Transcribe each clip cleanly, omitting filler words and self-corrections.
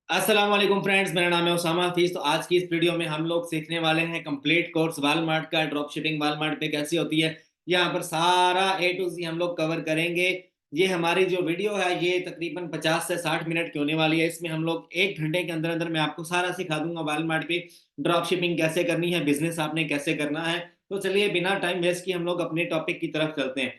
अस्सलाम वालेकुम फ्रेंड्स, मेरा नाम है उसामा हफीज़। तो आज की इस वीडियो में हम लोग सीखने वाले हैं कंप्लीट कोर्स वालमार्ट का। ड्रॉप शिपिंग वालमार्ट पे कैसी होती है, यहाँ पर सारा ए टू ज़ी हम लोग कवर करेंगे। ये हमारी जो वीडियो है ये तकरीबन 50 से 60 मिनट की होने वाली है। इसमें हम लोग 1 घंटे के अंदर अंदर मैं आपको सारा सिखा दूंगा वालमार्ट पे ड्रॉप शिपिंग कैसे करनी है, बिजनेस आपने कैसे करना है। तो चलिए बिना टाइम वेस्ट किए हम लोग अपने टॉपिक की तरफ चलते हैं।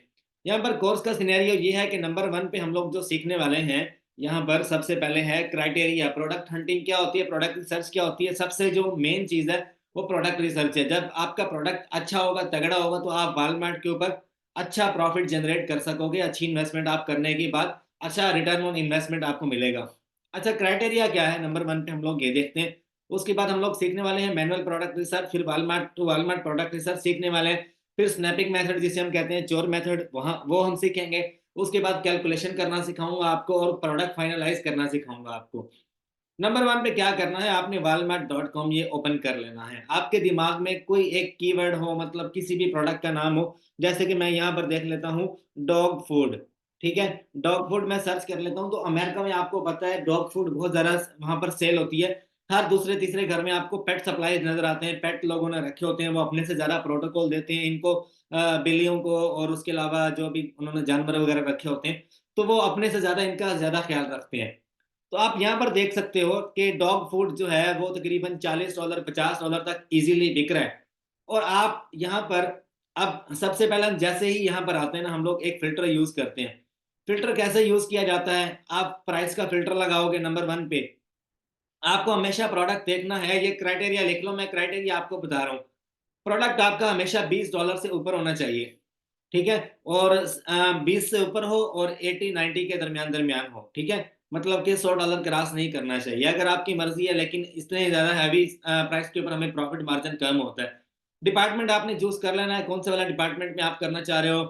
यहाँ पर कोर्स का सिनेरियो ये है कि नंबर 1 पे हम लोग जो सीखने वाले हैं, यहाँ पर सबसे पहले है क्राइटेरिया। प्रोडक्ट हंटिंग क्या होती है, प्रोडक्ट रिसर्च क्या होती है। सबसे जो मेन चीज़ है वो प्रोडक्ट रिसर्च है। जब आपका प्रोडक्ट अच्छा होगा, तगड़ा होगा, तो आप वॉलमार्ट के ऊपर अच्छा प्रॉफिट जनरेट कर सकोगे। अच्छी इन्वेस्टमेंट आप करने के बाद अच्छा रिटर्न ऑन इन्वेस्टमेंट आपको मिलेगा। अच्छा, क्राइटेरिया क्या है, नंबर 1 पे हम लोग ये देखते हैं। उसके बाद हम लोग सीखने वाले हैं मैनुअल प्रोडक्ट रिसर्च, फिर Walmart to Walmart product research सीखने वाले हैं। फिर स्नैपिंग मेथड जिसे हम कहते हैं, चोर मेथड, वहाँ वो हम सीखेंगे। उसके बाद कैलकुलेशन करना सिखाऊंगा आपको और प्रोडक्ट फाइनलाइज करना सिखाऊंगा आपको। नंबर 1 पे क्या करना है, आपने walmart.com ये ओपन कर लेना है। आपके दिमाग में कोई एक कीवर्ड हो, मतलब किसी भी प्रोडक्ट का नाम हो। जैसे कि मैं यहाँ पर देख लेता हूँ डॉग फूड। ठीक है, डॉग फूड मैं सर्च कर लेता हूँ। तो अमेरिका में आपको पता है डॉग फूड बहुत ज़्यादा वहाँ पर सेल होती है। हर दूसरे तीसरे घर में आपको पेट सप्लाईज नज़र आते हैं। पेट लोगों ने रखे होते हैं, वो अपने से ज़्यादा प्रोटोकॉल देते हैं इनको, बिल्लियों को, और उसके अलावा जो भी उन्होंने जानवर वगैरह रखे होते हैं, तो वो अपने से ज़्यादा इनका ज़्यादा ख्याल रखते हैं। तो आप यहाँ पर देख सकते हो कि डॉग फूड जो है वो तकरीबन $40 $50 तक इजीली बिक रहा है। और आप यहाँ पर, अब सबसे पहले जैसे ही यहाँ पर आते हैं ना, हम लोग एक फ़िल्टर यूज़ करते हैं। फ़िल्टर कैसे यूज़ किया जाता है, आप प्राइस का फ़िल्टर लगाओगे नंबर 1 पे। आपको हमेशा प्रोडक्ट देखना है, ये क्राइटेरिया लिख लो, मैं क्राइटेरिया आपको बता रहा हूँ। प्रोडक्ट आपका हमेशा $20 से ऊपर होना चाहिए, ठीक है? और 20 से ऊपर हो और 80-90 के दरमियान-दरमियान हो, ठीक है? मतलब कि $100 क्रॉस नहीं करना चाहिए। अगर आपकी मर्ज़ी है, लेकिन इतने ज़्यादा हैवी प्राइस के ऊपर हमें प्रॉफ़िट मार्जिन कम होता है। डिपार्टमेंट आपने चूज़ कर लेना है, कौन-सा वाला डिपार्टमेंट में आप करना चाह रहे हो।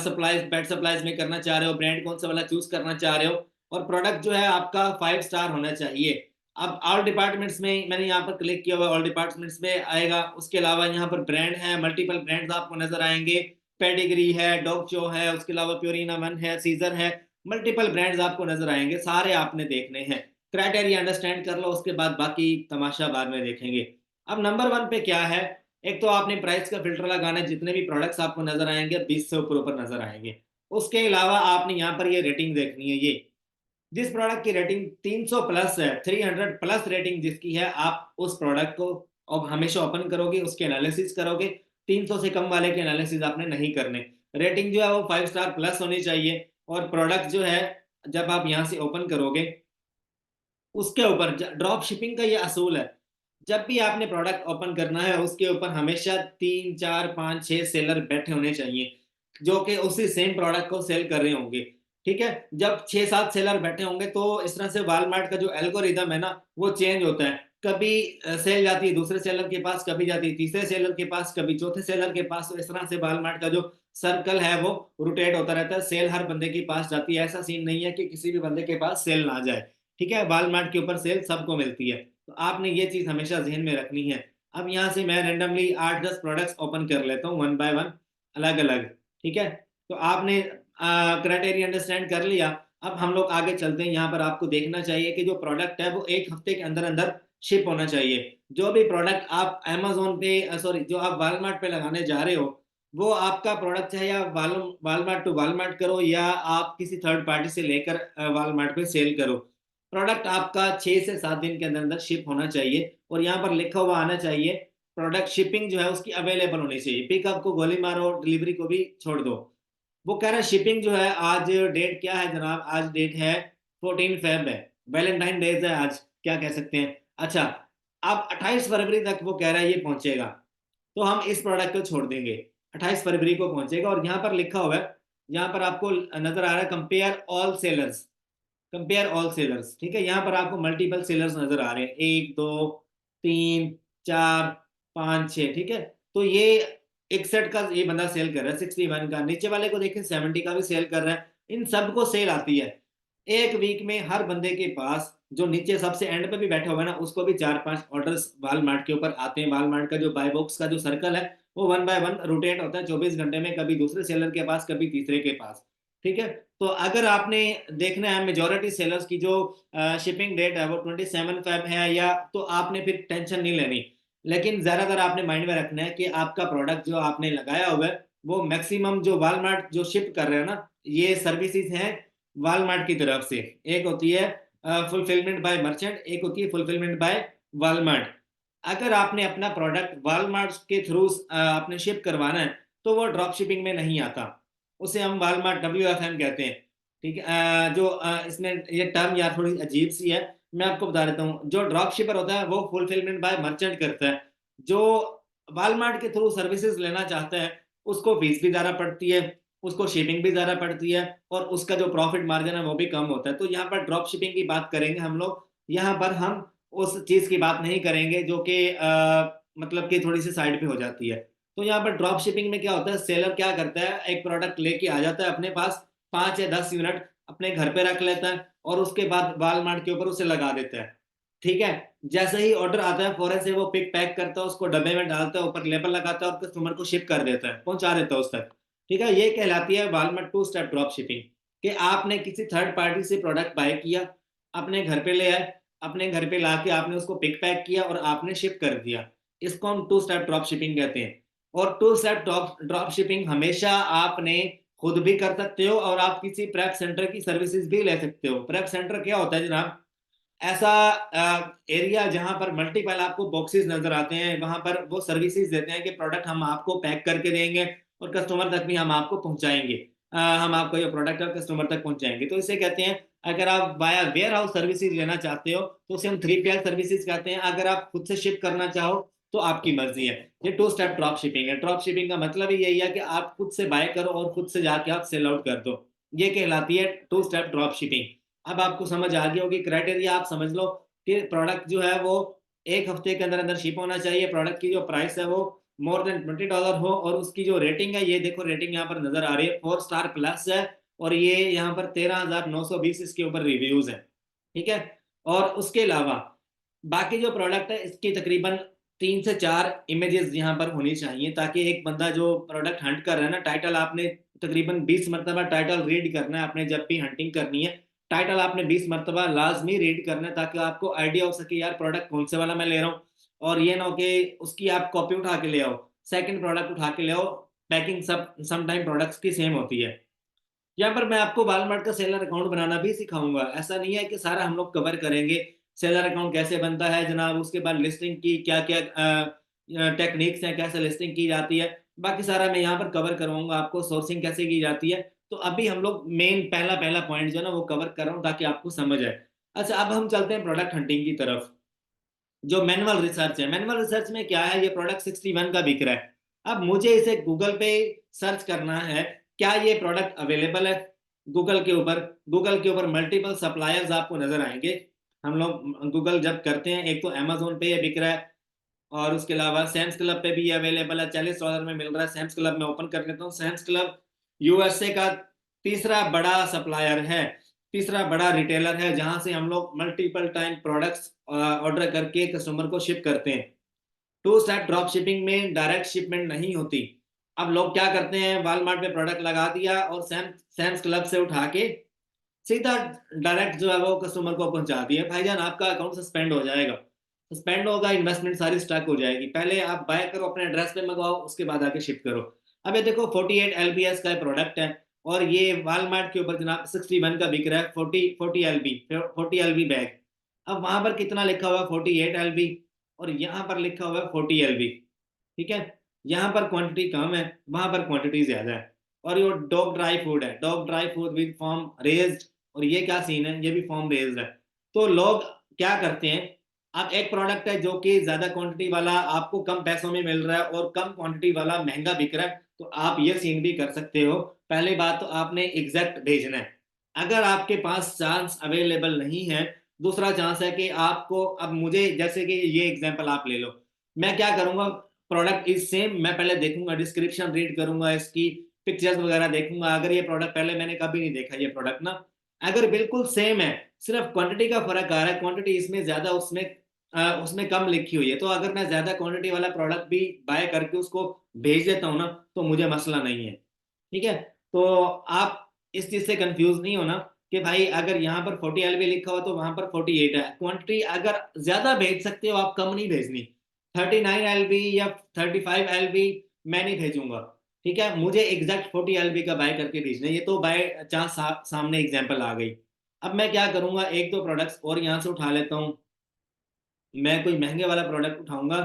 सप्लाइज़, पेट सप्लाइज़ में करना चाह रहे हो, ब्रांड कौन-सा वाला चूज़ करना चाह रहे हो, और प्रोडक्ट जो है आपका 5 स्टार होना चाहिए। अब ऑल डिपार्टमेंट्स में मैंने यहाँ पर क्लिक किया हुआ है, ऑल डिपार्टमेंट्स में आएगा। उसके अलावा यहाँ पर ब्रांड है, मल्टीपल ब्रांड्स आपको नज़र आएँगे। पेडिग्री है, डॉग चो है, उसके अलावा प्योरिना मन है, सीज़र है, मल्टीपल ब्रांड्स आपको नज़र आएँगे, सारे आपने देखने हैं। क्राइटेरिया अंडरस्टैंड कर लो, उसके बाद बाकी तमाशा बाद में देखेंगे। अब नंबर 1 पे क्या है, एक तो आपने प्राइस का फ़िल्टर लगाना है, जितने भी प्रोडक्ट्स आपको नज़र आएँगे 20 से ऊपर-ऊपर नज़र आएँगे। उसके अलावा आपने यहाँ पर ये रेटिंग देखनी है ये। जिस प्रोडक्ट की रेटिंग 300 प्लस है, 300 प्लस रेटिंग जिसकी है, आप उस प्रोडक्ट को अब हमेशा ओपन करोगे, उसके एनालिसिस करोगे। 300 से कम वाले के एनालिसिस आपने नहीं करने। रेटिंग जो है वो 5 स्टार प्लस होनी चाहिए। और प्रोडक्ट जो है, जब आप यहाँ से ओपन करोगे, उसके ऊपर ड्रॉप शिपिंग का ये असूल है। जब भी आपने प्रोडक्ट ओपन करना है, उसके ऊपर हमेशा 3, 4, 5, 6 सेलर बैठे होने चाहिए, जो कि उसी सेम प्रोडक्ट को सेल कर रहे होंगे। ठीक है? जब 6-7 सेलर बैठे होंगे, तो इस तरह से वॉलमार्ट का जो एल्गोरिदम है ना, वो चेंज होता है। कभी सेल जाती है दूसरे सेलर के पास, कभी जाती है तीसरे सेलर के पास, कभी चौथे सेलर के पास। तो इस तरह से वॉलमार्ट का जो सर्कल है वो रोटेट होता रहता है। सेल हर बंदे के पास जाती है। ऐसा सीन नहीं है कि किसी भी बंदे के पास सेल ना जाए। ठीक है? वॉलमार्ट के ऊपर सेल सबको मिलती है। तो आपने ये चीज़ हमेशा ज़हन में रखनी है। अब यहाँ से मैं रैंडमली 8-10 प्रोडक्ट्स ओपन कर लेता हूँ वन बाय वन, अलग-अलग, ठीक है? तो आपने क्राइटेरिया अंडरस्टैंड कर लिया। अब हम लोग आगे चलते हैं। यहाँ पर आपको देखना चाहिए कि जो प्रोडक्ट है वो 1 हफ्ते के अंदर-अंदर शिप होना चाहिए। जो भी प्रोडक्ट आप अमेज़न पे सॉरी, जो आप वॉलमार्ट पे लगाने जा रहे हो, वो आपका प्रोडक्ट चाहे आप वॉलमार्ट टू वॉलमार्ट करो या आप किसी थर्ड पार्टी से लेकर वॉलमार्ट पे सेल करो। प्रोडक्ट आपका 6 से 7 दिन के अंदर-अंदर शिप होना चाहिए और यहाँ पर लिखा हुआ आना चाहिए। प्रोडक्ट शिपिंग जो है उसकी अवेलेबल होनी चाहिए। पिकअप को गोली मारो, डिलीवरी को भी छोड़ दो। वो कह रहा है शिपिंग जो है, आज डेट क्या है जनाब? आज डेट है 14 फ़ेब है। वैलेंटाइन डेज़ है आज, क्या कह सकते हैं। अच्छा, अब 28 फरवरी तक वो कह रहा है ये पहुँचेगा। तो हम इस प्रोडक्ट को छोड़ देंगे। 28 फरवरी को पहुँचेगा और यहाँ पर लिखा हुआ है, यहाँ पर आपको नज़र आ रहा है कंपेयर ऑल सेलर्स, ठीक है? यहाँ पर आपको मल्टीपल सेलर्स नज़र आ रहे हैं, 1, 2, 3, 4, 5, 6, ठीक है? तो ये 61 का ये बंदा सेल कर रहा है, 61 का, नीचे वाले को देखें 70 का भी सेल कर रहा है। इन सबको सेल आती है। एक वीक में हर बंदे के पास, जो नीचे सबसे एंड पे भी बैठा हुआ है ना, उसको भी 4-5 ऑर्डर्स वॉलमार्ट के ऊपर आते हैं। वॉलमार्ट का जो बाय बॉक्स का जो सर्कल है, वो वन बाय वन रोटेट होता है 24 घंटे में, कभी दूसरे सेलर के पास, कभी तीसरे के पास। ठीक है। तो अगर आपने देखना है मेजोरिटी सेलर्स की जो शिपिंग डेट है वो 27 फेब है, या तो आपने फिर टेंशन नहीं लेनी। लेकिन ज्यादातर आपने माइंड में रखना है कि आपका प्रोडक्ट जो आपने लगाया हुआ है वो मैक्सिमम जो वालमार्ट जो शिप कर रहे हैं ना, ये सर्विसेज हैं वालमार्ट की तरफ से। एक होती है फुलफिलमेंट बाय मर्चेंट, एक होती है फुलफिलमेंट बाय वालमार्ट। अगर आपने अपना प्रोडक्ट वालमार्ट के थ्रू आपने शिप करवाना है तो वो ड्रॉप शिपिंग में नहीं आता, उसे हम वालमार्ट WFM कहते हैं। ठीक है। इसमें ये टर्म यार थोड़ी अजीब सी है, मैं आपको बता देता हूँ। जो ड्रॉप शिपर होता है वो फुलफिलमेंट बाय मर्चेंट करता है। जो वालमार्ट के थ्रू सर्विसेज लेना चाहता है उसको फीस भी ज्यादा पड़ती है, उसको शिपिंग भी ज्यादा पड़ती है, और उसका जो प्रॉफिट मार्जिन है वो भी कम होता है। तो यहाँ पर ड्रॉप शिपिंग की बात करेंगे हम लोग। यहाँ पर हम उस चीज की बात नहीं करेंगे जो कि मतलब कि थोड़ी सी साइड पे हो जाती है। तो यहाँ पर ड्रॉप शिपिंग में क्या होता है, सेलर क्या करता है, एक प्रोडक्ट लेके आ जाता है अपने पास, 5 या 10 यूनिट अपने घर पे रख लेता है और उसके बाद वालमार्ट के ऊपर उसे लगा देता है। ठीक है। जैसे ही ऑर्डर आता है फौरन से वो पिक पैक करता है, उसको डब्बे में डालता है, ऊपर लेबल लगाता है और कस्टमर को शिप कर देता है, पहुंचा देता है उस तक। ठीक है। ये कहलाती है वालमार्ट 2 स्टेप ड्रॉप शिपिंग, कि आपने किसी थर्ड पार्टी से प्रोडक्ट बाय किया, अपने घर पे ले आए, अपने घर पे लाके आपने उसको पिक पैक किया और आपने शिप कर दिया। इसको हम 2 स्टेप ड्रॉप शिपिंग कहते हैं। और 2 स्टेप ड्रॉप ड्रॉप शिपिंग हमेशा आपने खुद भी कर सकते हो, और आप किसी प्रेप सेंटर की सर्विसेज भी ले सकते हो। प्रेप सेंटर क्या होता है जनाब, ऐसा एरिया जहां पर मल्टीपल आपको बॉक्सेस नजर आते हैं, वहां पर वो सर्विसेज देते हैं कि प्रोडक्ट हम आपको पैक करके देंगे और कस्टमर तक भी हम आपको पहुंचाएंगे। हम आपको ये प्रोडक्ट कस्टमर तक पहुंचाएंगे, तो इसे कहते हैं। अगर आप वाया वेयर हाउस सर्विसेज लेना चाहते हो तो उसे हम 3PL सर्विसेज कहते हैं। अगर आप खुद से शिप करना चाहो तो आपकी मर्जी है। ये 2 स्टेप ड्रॉप शिपिंग है। ड्रॉप शिपिंग का मतलब ही यही है कि आप खुद से बाय करो और खुद से जाके आप सेल आउट कर दो। ये कहलाती है 2 स्टेप ड्रॉप शिपिंग। अब आपको समझ आ गई होगी, क्राइटेरिया आप समझ लो कि प्रोडक्ट जो है वो 1 हफ्ते के अंदर अंदर शिप होना चाहिए, प्रोडक्ट की जो प्राइस है वो more than $20 हो, और उसकी जो रेटिंग है, ये देखो रेटिंग यहाँ पर नजर आ रही है 4 स्टार प्लस है, और ये यहाँ पर 13,920 इसके ऊपर रिव्यूज है। ठीक है। और उसके अलावा बाकी जो प्रोडक्ट है इसकी तकरीबन 3 से 4 इमेजेस यहाँ पर होनी चाहिए, ताकि एक बंदा जो प्रोडक्ट हंट कर रहा है ना, टाइटल आपने तकरीबन 20 मरतबा टाइटल रीड करना है आपने जब भी हंटिंग करनी है। टाइटल आपने 20 मरतबा लाजमी रीड करना है, ताकि आपको आइडिया हो सके यार प्रोडक्ट कौन से वाला मैं ले रहा हूँ। और ये ना हो कि उसकी आप कॉपी उठा के ले आओ, सेकंड प्रोडक्ट उठा के ले आओ, पैकिंग सब समटाइम प्रोडक्ट्स की सेम होती है। यहाँ पर मैं आपको वॉलमार्ट का सेलर अकाउंट बनाना भी सिखाऊंगा। ऐसा नहीं है कि सारा हम लोग कवर करेंगे। सेलर अकाउंट कैसे बनता है जनाब, उसके बाद लिस्टिंग की क्या क्या टेक्निक्स हैं, कैसे लिस्टिंग की जाती है, बाकी सारा मैं यहाँ पर कवर करवाऊंगा आपको। सोर्सिंग कैसे की जाती है। तो अभी हम लोग मेन पहला पहला पॉइंट जो है ना वो कवर कर रहा हूँ ताकि आपको समझ आए। अच्छा, अब हम चलते हैं प्रोडक्ट हंटिंग की तरफ। जो मैनुअल रिसर्च है, मैनुअल रिसर्च में क्या है, ये प्रोडक्ट 61 का बिक रहा है। अब मुझे इसे गूगल पे सर्च करना है, क्या ये प्रोडक्ट अवेलेबल है गूगल के ऊपर। गूगल के ऊपर मल्टीपल सप्लायर्स आपको नजर आएंगे। हम लोग गूगल जब करते हैं, एक तो अमेजोन पे ये बिक रहा है, और उसके अलावा सैम्स क्लब पे भी ये अवेलेबल है, $40 में मिल रहा है। सैम्स क्लब में ओपन कर लेता हूँ। सैम्स क्लब यूएसए का तीसरा बड़ा सप्लायर है, तीसरा बड़ा रिटेलर है, जहां से हम लोग मल्टीपल टाइम प्रोडक्ट्स ऑर्डर करके कस्टमर को शिप करते हैं। 2 स्टेप ड्रॉप शिपिंग में डायरेक्ट शिपमेंट नहीं होती। अब लोग क्या करते हैं, वॉलमार्ट पे प्रोडक्ट लगा दिया और सैम्स क्लब से उठा के सीधा डायरेक्ट जो है वो कस्टमर को पहुंचा दिया। भाईजान आपका अकाउंट सस्पेंड हो जाएगा, सस्पेंड होगा, इन्वेस्टमेंट सारी स्टक हो जाएगी। पहले आप बाय करो, अपने एड्रेस पे मंगवाओ, उसके बाद आके शिप करो। अब ये देखो 48 LBS का प्रोडक्ट है, और ये वॉलमार्ट के ऊपर जनाब 61 का बिक रहा है। 40 LB बैग। अब वहां पर कितना लिखा हुआ है, 48 LB, और यहाँ पर लिखा हुआ है 40 LB। ठीक है। यहाँ पर क्वांटिटी कम है, वहां पर क्वांटिटी ज्यादा है। और ये डॉग ड्राई फूड है, dog dry food with form raised, और ये क्या सीन है, ये भी फॉर्म रेज्ड है। तो लोग क्या करते हैं, अब एक प्रोडक्ट है जो कि ज्यादा क्वांटिटी वाला आपको कम पैसों में मिल रहा है और कम क्वांटिटी वाला महंगा बिक रहा है, तो आप ये सीन भी कर सकते हो। पहली बात तो आपने एग्जैक्ट भेजना है। अगर आपके पास चांस अवेलेबल नहीं है, दूसरा चांस है कि आपको, अब मुझे जैसे कि ये एग्जांपल आप ले लो, मैं क्या करूंगा, प्रोडक्ट इज सेम, मैं पहले देखूंगा, डिस्क्रिप्शन रीड करूंगा, इसकी पिक्चर्स वगैरह देखूंगा। अगर ये प्रोडक्ट पहले मैंने कभी नहीं देखा, ये प्रोडक्ट ना अगर बिल्कुल सेम है, सिर्फ क्वांटिटी का फर्क आ रहा है, क्वांटिटी इसमें ज्यादा उसमें उसमें कम लिखी हुई है, तो अगर मैं ज्यादा क्वांटिटी वाला प्रोडक्ट भी बाय करके उसको भेज देता हूँ ना, तो मुझे मसला नहीं है। ठीक है। तो आप इस चीज से कंफ्यूज नहीं होना कि भाई अगर यहाँ पर 40 LB लिखा हो तो वहां पर 48 है। क्वांटिटी अगर ज्यादा भेज सकते हो आप, कम नहीं भेजनी। 39 LB या 35 LB मैं नहीं भेजूंगा। ठीक है, मुझे एग्जैक्ट 40 LB का बाय करके भेजना है। ये तो बाय चांस सामने एग्जाम्पल आ गई। अब मैं क्या करूंगा, एक दो प्रोडक्ट्स और यहाँ से उठा लेता हूँ। मैं कोई महंगे वाला प्रोडक्ट उठाऊंगा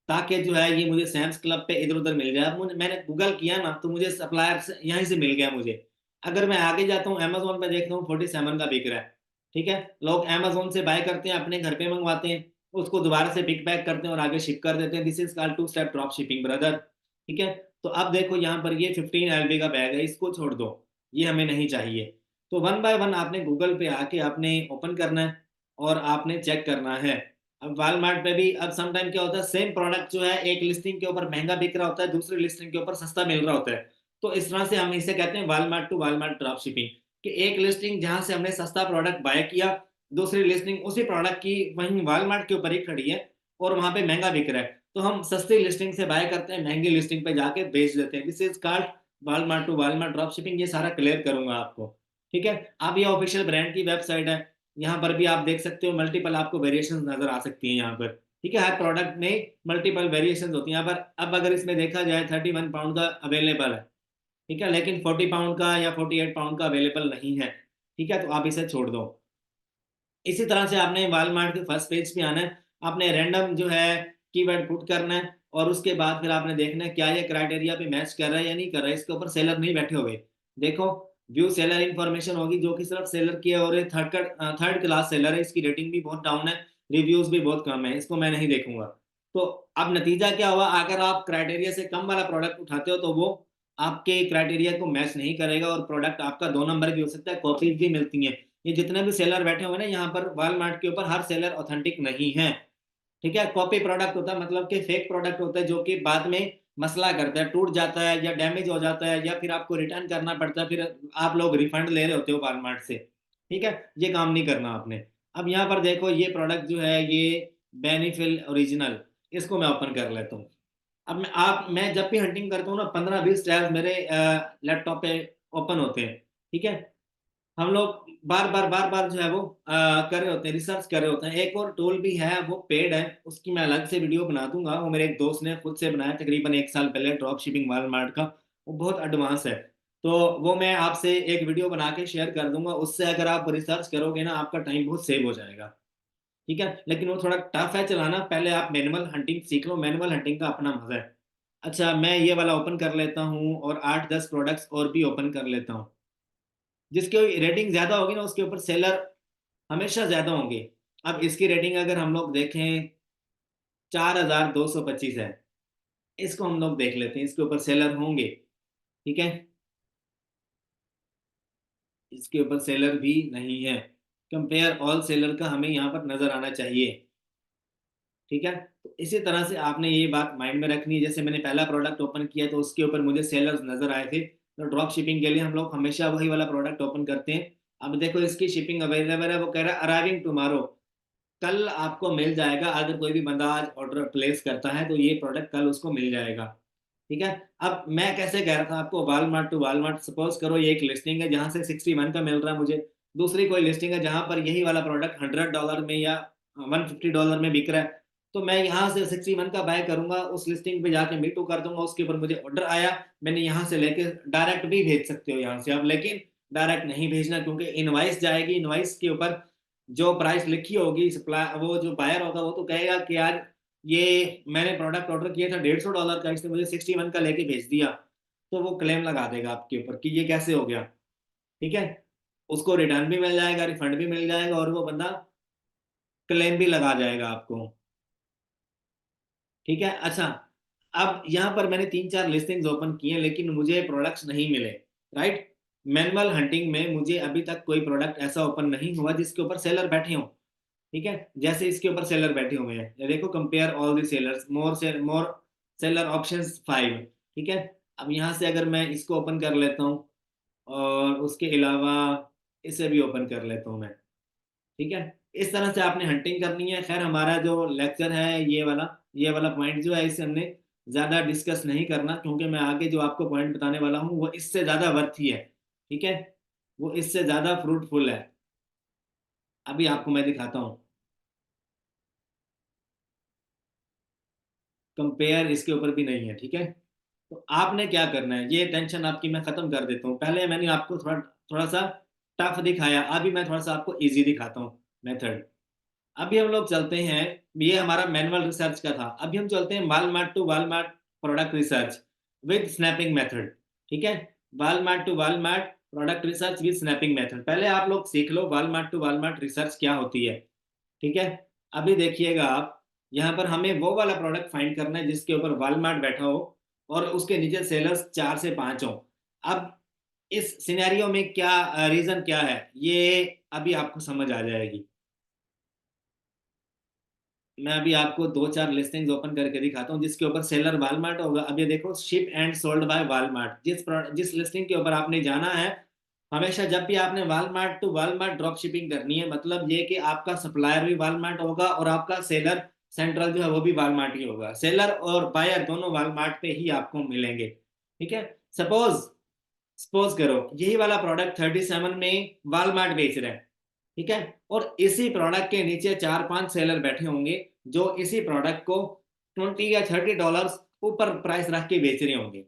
ताकि जो है ये मुझे सैम्स क्लब पे इधर उधर मिल जाए। अब मैंने गूगल किया ना तो मुझे सप्लायर से यहीं से मिल गया मुझे। अगर मैं आगे जाता हूँ अमेजोन पे देखता हूँ 47 का बिक रहा है। ठीक है, लोग अमेजोन से बाय करते हैं, अपने घर पे मंगवाते हैं, उसको दोबारा से पिक पैक करते हैं और आगे शिप कर देते हैं। This is called two step drop shipping brother. ठीक है, तो अब देखो यहाँ पर ये 15 LB का बैग है, इसको छोड़ दो, ये हमें नहीं चाहिए। तो वन बाय वन आपने गूगल पे आके आपने ओपन करना है और आपने चेक करना है। अब वॉलमार्ट पे भी अब सम टाइम क्या होता है, सेम प्रोडक्ट जो है एक लिस्टिंग के ऊपर महंगा बिक रहा होता है, दूसरी लिस्टिंग के ऊपर सस्ता मिल रहा होता है। तो इस तरह से हम इसे कहते हैं Walmart to Walmart drop shipping, कि एक लिस्टिंग जहां से हमने सस्ता प्रोडक्ट बाय किया, दूसरी लिस्टिंग उसी प्रोडक्ट की वहीं वॉलमार्ट के ऊपर ही खड़ी है और वहां पे महंगा बिक रहा है, तो हम सस्ती लिस्टिंग से बाय करते हैं, महंगी लिस्टिंग पे जाके बेच देते हैं। This is called Walmart to Walmart drop shipping. ये सारा क्लियर करूंगा आपको। ठीक है, अब ये ऑफिशियल ब्रांड की वेबसाइट है, यहाँ पर भी आप देख सकते हो मल्टीपल आपको वेरिएशंस नजर आ सकती हैं यहाँ पर। ठीक है, हर प्रोडक्ट में मल्टीपल वेरिएशंस होती हैं यहाँ पर। अब अगर इसमें देखा जाए 31 पाउंड का अवेलेबल है, ठीक है, लेकिन 40 पाउंड का या 48 पाउंड का अवेलेबल नहीं है। ठीक है, तो आप इसे छोड़ दो। इसी तरह से आपने वॉलमार्ट के फर्स्ट पेज पे आना है, आपने रैंडम जो है कीवर्ड पुट करना है और उसके बाद फिर आपने देखना है क्या ये क्राइटेरिया पे मैच कर रहा है या नहीं कर रहा है। इसके ऊपर सेलर नहीं बैठे हुए, देखो व्यू सेलर इन्फॉर्मेशन होगी जो कि सिर्फ सेलर की है, और ये थर्ड क्लास सेलर है, इसकी रेटिंग भी बहुत डाउन है, रिव्यूज भी बहुत कम है, इसको मैं नहीं देखूंगा। तो अब नतीजा क्या हुआ, अगर आप क्राइटेरिया से कम वाला प्रोडक्ट उठाते हो तो वो आपके क्राइटेरिया को मैच नहीं करेगा और प्रोडक्ट आपका 2 नंबर भी हो सकता है, कॉपीज भी मिलती हैं। ये जितने भी सेलर बैठे हुए हैं ना यहाँ पर वॉलमार्ट के ऊपर, हर सेलर ऑथेंटिक नहीं है। ठीक है, कॉपी प्रोडक्ट होता है, मतलब कि फेक प्रोडक्ट होता है जो कि बाद में मसला करता है, टूट जाता है या डैमेज हो जाता है या फिर आपको रिटर्न करना पड़ता है, फिर आप लोग रिफंड ले रहे होते हो वॉलमार्ट से। ठीक है, ये काम नहीं करना आपने। अब यहाँ पर देखो ये प्रोडक्ट जो है ये बेनिफिल ओरिजिनल, इसको मैं ओपन कर लेता हूँ। अब मैं जब भी हंटिंग करता हूँ ना 15-20 टैब मेरे लैपटॉप पे ओपन होते हैं। ठीक है, हम लोग बार बार जो है वो कर रहे होते हैं, रिसर्च कर रहे होते हैं। एक और टूल भी है, वो पेड है, उसकी मैं अलग से वीडियो बना दूंगा, वो मेरे एक दोस्त ने खुद से बनाया तकरीबन 1 साल पहले, ड्रॉप शिपिंग वॉलमार्ट का। वो बहुत एडवांस है, तो वो मैं आपसे एक वीडियो बना के शेयर कर दूंगा, उससे अगर आप रिसर्च करोगे ना आपका टाइम बहुत सेव हो जाएगा। ठीक है, लेकिन वो थोड़ा टफ है चलाना, पहले आप मैनुअल हंटिंग सीख लो, मैनुअल हंटिंग का अपना मजा है। अच्छा, मैं ये वाला ओपन कर लेता हूँ और 8-10 प्रोडक्ट्स और भी ओपन कर लेता हूँ। जिसकी रेटिंग ज्यादा होगी ना उसके ऊपर सेलर हमेशा ज्यादा होंगे। अब इसकी रेटिंग अगर हम लोग देखें 4225 है, इसको हम लोग देख लेते हैं, इसके ऊपर सेलर होंगे। ठीक है, इसके ऊपर सेलर भी नहीं है। कंपेयर ऑल सेलर का हमें यहाँ पर नजर आना चाहिए। ठीक है, तो इसी तरह से आपने ये बात माइंड में रखनी है। जैसे मैंने पहला प्रोडक्ट ओपन किया तो उसके ऊपर मुझे सेलर्स नजर आए थे, तो ड्रॉप शिपिंग के लिए हम लोग हमेशा वही वाला प्रोडक्ट ओपन करते हैं। अब देखो इसकी शिपिंग अवेलेबल है, वो कह रहा है अराइविंग टुमारो, कल आपको मिल जाएगा। अगर कोई भी बंदा आज ऑर्डर प्लेस करता है तो ये प्रोडक्ट कल उसको मिल जाएगा। ठीक है, अब मैं कैसे कह रहा था आपको, वॉलमार्ट टू वॉलमार्ट, सपोज करो ये एक लिस्टिंग है जहां से 61 का मिल रहा है मुझे, दूसरी कोई लिस्टिंग है जहां पर यही वाला प्रोडक्ट $100 में या $150 में बिक रहा है। तो मैं यहाँ से 61 का बाय करूंगा, उस लिस्टिंग पे जाके मीटू कर दूंगा, उसके ऊपर मुझे ऑर्डर आया, मैंने यहाँ से लेके डायरेक्ट भी भेज सकते हो यहाँ से आप, लेकिन डायरेक्ट नहीं भेजना क्योंकि इनवाइस जाएगी, इनवाइस के ऊपर जो प्राइस लिखी होगी सप्लाई, वो जो बायर होगा वो तो कहेगा कि यार ये मैंने प्रोडक्ट ऑर्डर किया था $150 का, इसने मुझे 61 का लेके भेज दिया। तो वो क्लेम लगा देगा आपके ऊपर कि ये कैसे हो गया। ठीक है, उसको रिटर्न भी मिल जाएगा, रिफंड भी मिल जाएगा और वो बंदा क्लेम भी लगा जाएगा आपको। ठीक है, अच्छा, अब यहाँ पर मैंने 3-4 लिस्टिंग्स ओपन किए लेकिन मुझे प्रोडक्ट्स नहीं मिले। राइट, मैनुअल हंटिंग में मुझे अभी तक कोई प्रोडक्ट ऐसा ओपन नहीं हुआ जिसके ऊपर सेलर बैठे हों। ठीक है, जैसे इसके ऊपर सेलर बैठे हुए हैं, ये देखो compare all the sellers, more seller options 5। ठीक है, अब यहाँ से अगर मैं इसको ओपन कर लेता हूँ और उसके अलावा इसे भी ओपन कर लेता हूँ मैं। ठीक है, इस तरह से आपने हंटिंग करनी है। खैर हमारा जो लेक्चर है ये वाला पॉइंट जो है इसे हमने ज़्यादा डिस्कस नहीं करना क्योंकि मैं आगे जो आपको पॉइंट बताने वाला हूँ वो इससे ज़्यादा वर्थ ही है। ठीक है, वो इससे ज्यादा फ्रूटफुल है। अभी आपको मैं दिखाता हूँ। कंपेयर इसके ऊपर भी नहीं है, ठीक है। तो आपने क्या करना है, ये टेंशन आपकी मैं खत्म कर देता हूँ। पहले मैंने आपको थोड़ा थोड़ा सा टफ दिखाया, अभी मैं थोड़ा सा आपको इजी दिखाता हूँ मेथड। अभी हम लोग चलते हैं, ये हमारा मैनुअल रिसर्च का था, अभी हम चलते हैं Walmart to Walmart product research with snapping method. ठीक है, Walmart to Walmart product research with snapping method. पहले आप लोग सीख लो वालमार्ट टू वालमार्ट रिसर्च क्या होती है। ठीक है, अभी देखिएगा आप, यहाँ पर हमें वो वाला प्रोडक्ट फाइंड करना है जिसके ऊपर वालमार्ट बैठा हो और उसके नीचे सेलर्स 4 से 5 हो। अब इस सिनेरियो में क्या रीजन क्या है, ये अभी आपको समझ आ जाएगी। मैं अभी आपको 2 4 लिस्टिंग्स ओपन करके दिखाता हूँ जिसके ऊपर सेलर वालमार्ट होगा। अब ये देखो, ship and sold by Walmart, जिस लिस्टिंग के ऊपर आपने जाना है, हमेशा जब भी आपने Walmart to Walmart drop shipping करनी है, मतलब ये कि आपका सप्लायर भी वालमार्ट होगा और आपका सेलर सेंट्रल जो है वो भी वालमार्ट ही होगा। सेलर और बायर दोनों वालमार्ट पे ही आपको मिलेंगे। ठीक है, सपोज सपोज करो यही वाला प्रोडक्ट 37 में वालमार्ट बेच रहे हैं। ठीक है, और इसी प्रोडक्ट के नीचे 4 5 सेलर बैठे होंगे जो इसी प्रोडक्ट को 20 या 30 डॉलर ऊपर प्राइस रख के बेच रहे होंगे।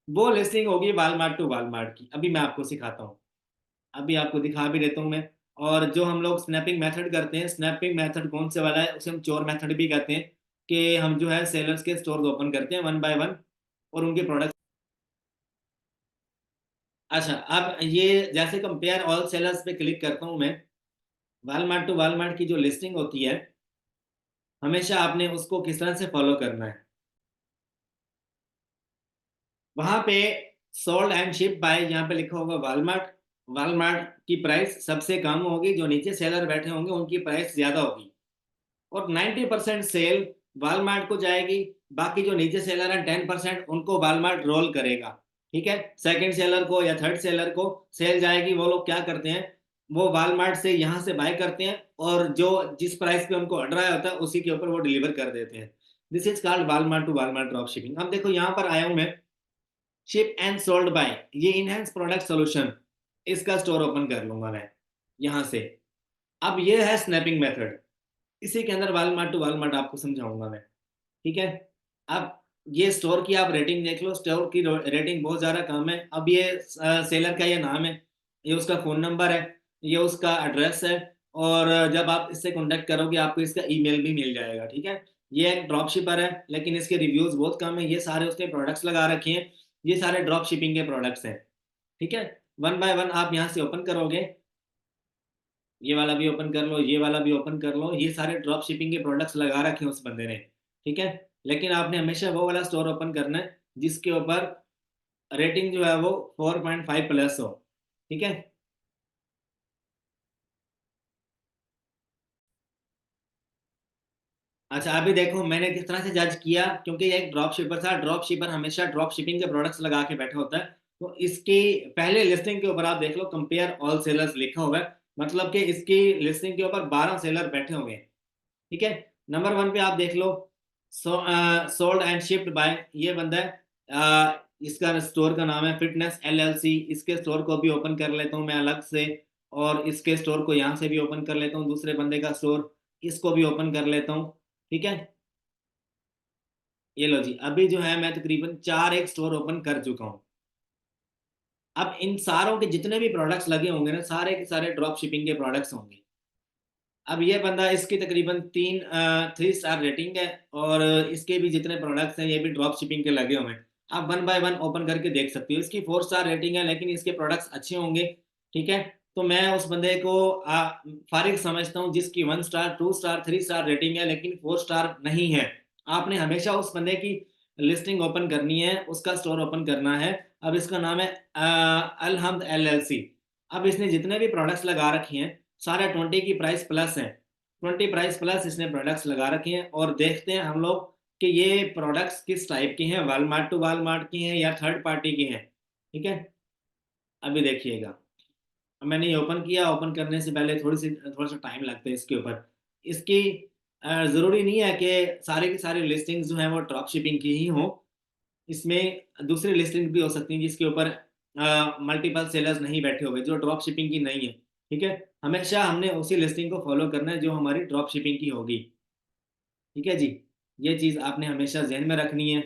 वो लिस्टिंग होगी वालमार्ट टू वालमार्ट की। अभी मैं आपको सिखाता हूँ, अभी आपको दिखा भी देता हूँ मैं। और जो हम लोग स्नैपिंग मेथड करते हैं, स्नैपिंग मेथड कौन से वाला है, उसे हम चोर मेथड भी कहते हैं, कि हम जो है सेलर्स के स्टोर ओपन करते हैं 1 बाय 1 और उनके प्रोडक्ट। अच्छा, अब ये जैसे कंपेयर ऑल सेलर्स पे क्लिक करता हूँ मैं, वालमार्ट टू वालमार्ट की जो लिस्टिंग होती है, हमेशा आपने उसको किस तरह से फॉलो करना है। वहां पे सोल्ड एंड शिप बाय, यहाँ पे लिखा होगा वालमार्ट। वालमार्ट की प्राइस सबसे कम होगी, जो नीचे सेलर बैठे होंगे उनकी प्राइस ज्यादा होगी। और 90% सेल वालमार्ट को जाएगी, बाकी जो नीचे सेलर हैं 10% उनको वालमार्ट रोल करेगा। ठीक है, सेकंड सेलर को या थर्ड सेलर को सेल जाएगी, वो लोग क्या करते हैं, वो वालमार्ट से यहाँ से बाय करते हैं और जो जिस प्राइस पे उनको ऑर्डर आया होता है उसी के ऊपर वो डिलीवर कर देते हैं। This is called Walmart to Walmart drop shipping. अब देखो यहाँ पर आया हूँ मैं, शिप एंड सोल्ड बाय, ये इनहेंस प्रोडक्ट सोल्यूशन, इसका स्टोर ओपन कर लूंगा मैं यहाँ से। अब ये है स्नैपिंग मेथड, इसी के अंदर वालमार्ट टू वालमार्ट आपको समझाऊंगा मैं। ठीक है, अब ये स्टोर की आप रेटिंग देख लो, स्टोर की रेटिंग बहुत ज़्यादा कम है। अब ये सेलर का ये नाम है, ये उसका फ़ोन नंबर है, ये उसका एड्रेस है, और जब आप इससे कॉन्टेक्ट करोगे आपको इसका ईमेल भी मिल जाएगा। ठीक है, ये एक ड्रॉप शिपर है लेकिन इसके रिव्यूज़ बहुत कम है, ये सारे उसने प्रोडक्ट्स लगा रखे हैं, ये सारे ड्रॉप शिपिंग के प्रोडक्ट्स हैं। ठीक है, 1 बाय 1 आप यहाँ से ओपन करोगे, ये वाला भी ओपन कर लो, ये वाला भी ओपन कर लो, ये सारे ड्रॉप शिपिंग के प्रोडक्ट्स लगा रखे हैं उस बंदे ने। ठीक है, लेकिन आपने हमेशा वो वाला स्टोर ओपन करना है जिसके ऊपर रेटिंग जो है वो 4.5 प्लस हो। ठीक है, अच्छा अभी देखो मैंने किस तरह से जज किया, क्योंकि ये एक ड्रॉप शिपर था, ड्रॉप शिपर हमेशा ड्रॉप शिपिंग के प्रोडक्ट्स लगा के बैठा होता है। तो इसकी पहले लिस्टिंग के ऊपर आप देख लो कंपेयर ऑल सेलर्स लिखा हुआ है, मतलब कि इसकी लिस्टिंग के ऊपर 12 सेलर बैठे हुए हैं। ठीक है, नंबर 1 पे आप देख लो, सोल्ड एंड शिप्ड बाय, ये बंदा है, इसका स्टोर का नाम है फिटनेस एलएलसी। इसके स्टोर को भी ओपन कर लेता हूँ मैं अलग से, और इसके स्टोर को यहाँ से भी ओपन कर लेता हूँ, दूसरे बंदे का स्टोर इसको भी ओपन कर लेता हूँ। ठीक है, ये लो जी, अभी जो है मैं तकरीबन 4 एक स्टोर ओपन कर चुका हूँ। अब इन सारों के जितने भी प्रोडक्ट्स लगे होंगे ना, सारे के सारे ड्रॉप शिपिंग के प्रोडक्ट्स होंगे। अब ये बंदा, इसकी तकरीबन 3 3 स्टार रेटिंग है, और इसके भी जितने प्रोडक्ट्स हैं ये भी ड्रॉप शिपिंग के लगे हुए हैं। आप 1 बाय 1 ओपन करके देख सकते हो, इसकी 4 स्टार रेटिंग है लेकिन इसके प्रोडक्ट्स अच्छे होंगे। ठीक है, तो मैं उस बंदे को फारिग समझता हूँ जिसकी 1 स्टार 2 स्टार 3 स्टार रेटिंग है लेकिन 4 स्टार नहीं है। आपने हमेशा उस बंदे की लिस्टिंग ओपन करनी है, उसका स्टोर ओपन करना है। अब इसका नाम है अलहम्द एलएलसी। अब इसने जितने भी प्रोडक्ट्स लगा रखे हैं सारे 20 की प्राइस प्लस है, 20 प्राइस प्लस इसने प्रोडक्ट्स लगा रखे हैं। और देखते हैं हम लोग कि ये प्रोडक्ट्स किस टाइप के हैं, वालमार्ट टू वालमार्ट की हैं या थर्ड पार्टी की हैं। ठीक है, अभी देखिएगा, अब मैंने ये ओपन किया, ओपन करने से पहले थोड़ा सा टाइम लगता है इसके ऊपर। इसकी ज़रूरी नहीं है कि सारे की सारी लिस्टिंग्स जो हैं वो ड्रॉप शिपिंग की ही हो, इसमें दूसरी लिस्टिंग भी हो सकती है जिसके ऊपर मल्टीपल सेलर्स नहीं बैठे हुए जो ड्रॉप शिपिंग की नहीं है। ठीक है, हमेशा हमने उसी लिस्टिंग को फॉलो करना है जो हमारी ड्रॉप शिपिंग की होगी। ठीक है जी, ये चीज़ आपने हमेशा जहन में रखनी है।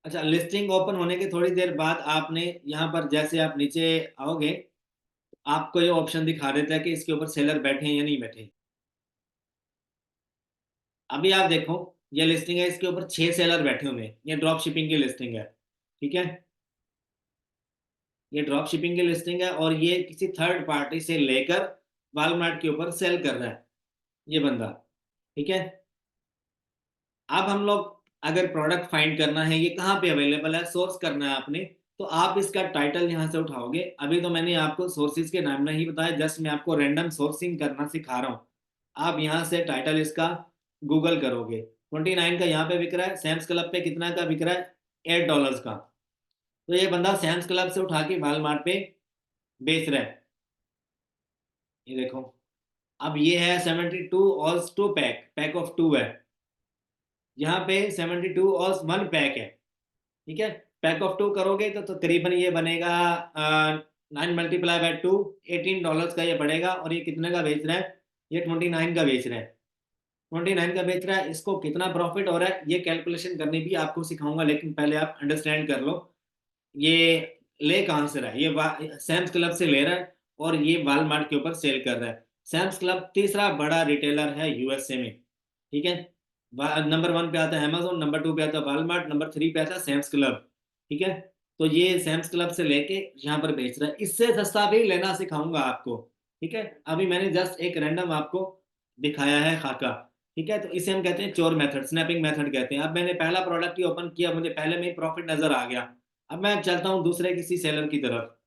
अच्छा, लिस्टिंग ओपन होने के थोड़ी देर बाद आपने यहाँ पर जैसे आप नीचे आओगे, आपको ये ऑप्शन दिखा देता है कि इसके ऊपर सेलर बैठे हैं या नहीं बैठे। अभी आप देखो, ये लिस्टिंग है, इसके ऊपर 6 सेलर बैठे हुए हैं, ये ड्रॉप शिपिंग की लिस्टिंग है। ठीक है, ये ड्रॉप शिपिंग की लिस्टिंग है और ये किसी थर्ड पार्टी से लेकर वॉलमार्ट के ऊपर सेल कर रहा है ये बंदा। ठीक है, अब हम लोग अगर प्रोडक्ट फाइंड करना है ये कहाँ पे अवेलेबल है, सोर्स करना है आपने, तो आप इसका टाइटल यहाँ से उठाओगे। अभी तो मैंने आपको सोर्सेज के नाम नहीं बताया, जस्ट मैं आपको रैंडम सोर्सिंग करना सिखा रहा हूँ। आप यहाँ से टाइटल इसका गूगल करोगे, 29 का यहाँ पे बिक रहा है, सैम्स क्लब पे कितना का बिक रहा है, $8 का। तो ये बंदा सैम्स क्लब से उठा के वॉलमार्ट पे बेच रहा है। ये देखो, अब ये है 72 और 2 पैक, पैक ऑफ 2 है, यहाँ पे 72 और 1 पैक है। ठीक है, पैक ऑफ 2 करोगे तो करीबन ये बनेगा 9 × 2 $18 का ये पड़ेगा। और ये कितने का बेच रहा है, ये 29 का बेच रहा है, 29 का बेच रहा है। इसको कितना प्रॉफिट हो रहा है ये कैलकुलेशन करनी भी आपको सिखाऊंगा, लेकिन पहले आप अंडरस्टैंड कर लो ये ले कहाँ से रहा है। ये सैम्स क्लब से ले रहा है और ये वॉलमार्ट के ऊपर सेल कर रहा है। सैम्स क्लब तीसरा बड़ा रिटेलर है यूएसए में। ठीक है, नंबर 1 पे आता है अमेजोन, नंबर 2 पे आता है वॉलमार्ट, नंबर 3 पे आता है सैम्स क्लब। ठीक है, तो ये सैम्स क्लब से लेके यहाँ पर बेच रहा है, इससे सस्ता भी लेना सिखाऊंगा आपको। ठीक है, अभी मैंने जस्ट एक रैंडम आपको दिखाया है खाका। ठीक है, तो इसे हम कहते हैं चोर मेथड, स्नैपिंग मेथड कहते हैं। अब मैंने पहला प्रोडक्ट ही ओपन किया, मुझे पहले में प्रॉफिट नजर आ गया। अब मैं चलता हूँ दूसरे किसी सेलर की तरफ,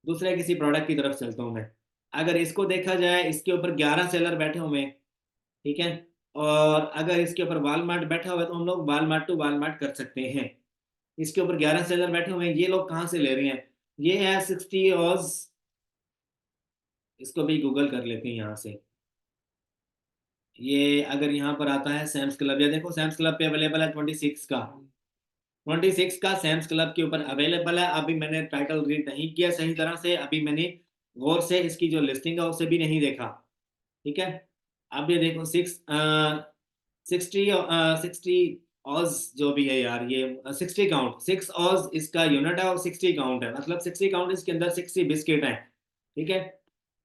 दूसरे किसी प्रोडक्ट की तरफ चलता हूँ मैं। अगर इसको देखा जाए, इसके ऊपर 11 सेलर बैठे हुए हैं। ठीक है, और अगर इसके ऊपर वॉलमार्ट बैठा हुआ है तो हम लोग वॉलमार्ट टू वॉलमार्ट कर सकते हैं। इसके ऊपर 11 सेलर बैठे हुए हैं, ये लोग कहाँ से ले रहे हैं, ये है 60 ऑज। इसको भी गूगल कर लेते हैं यहाँ से। ये अगर यहाँ पर आता है सैम्स क्लब, या देखो सैम्स क्लब पे अवेलेबल है 26 का, 26 का सैम्स क्लब के ऊपर अवेलेबल है। अभी मैंने टाइटल रीड नहीं किया सही तरह से, अभी मैंने गौर से इसकी जो लिस्टिंग है उसे भी नहीं देखा। ठीक है, अब ये देखो 60 ऑज जो भी है यार, ये 60 काउंट, 6 ऑज इसका यूनिट है और 60 काउंट है, मतलब 60 काउंट, इसके अंदर 60 बिस्किट है। ठीक है,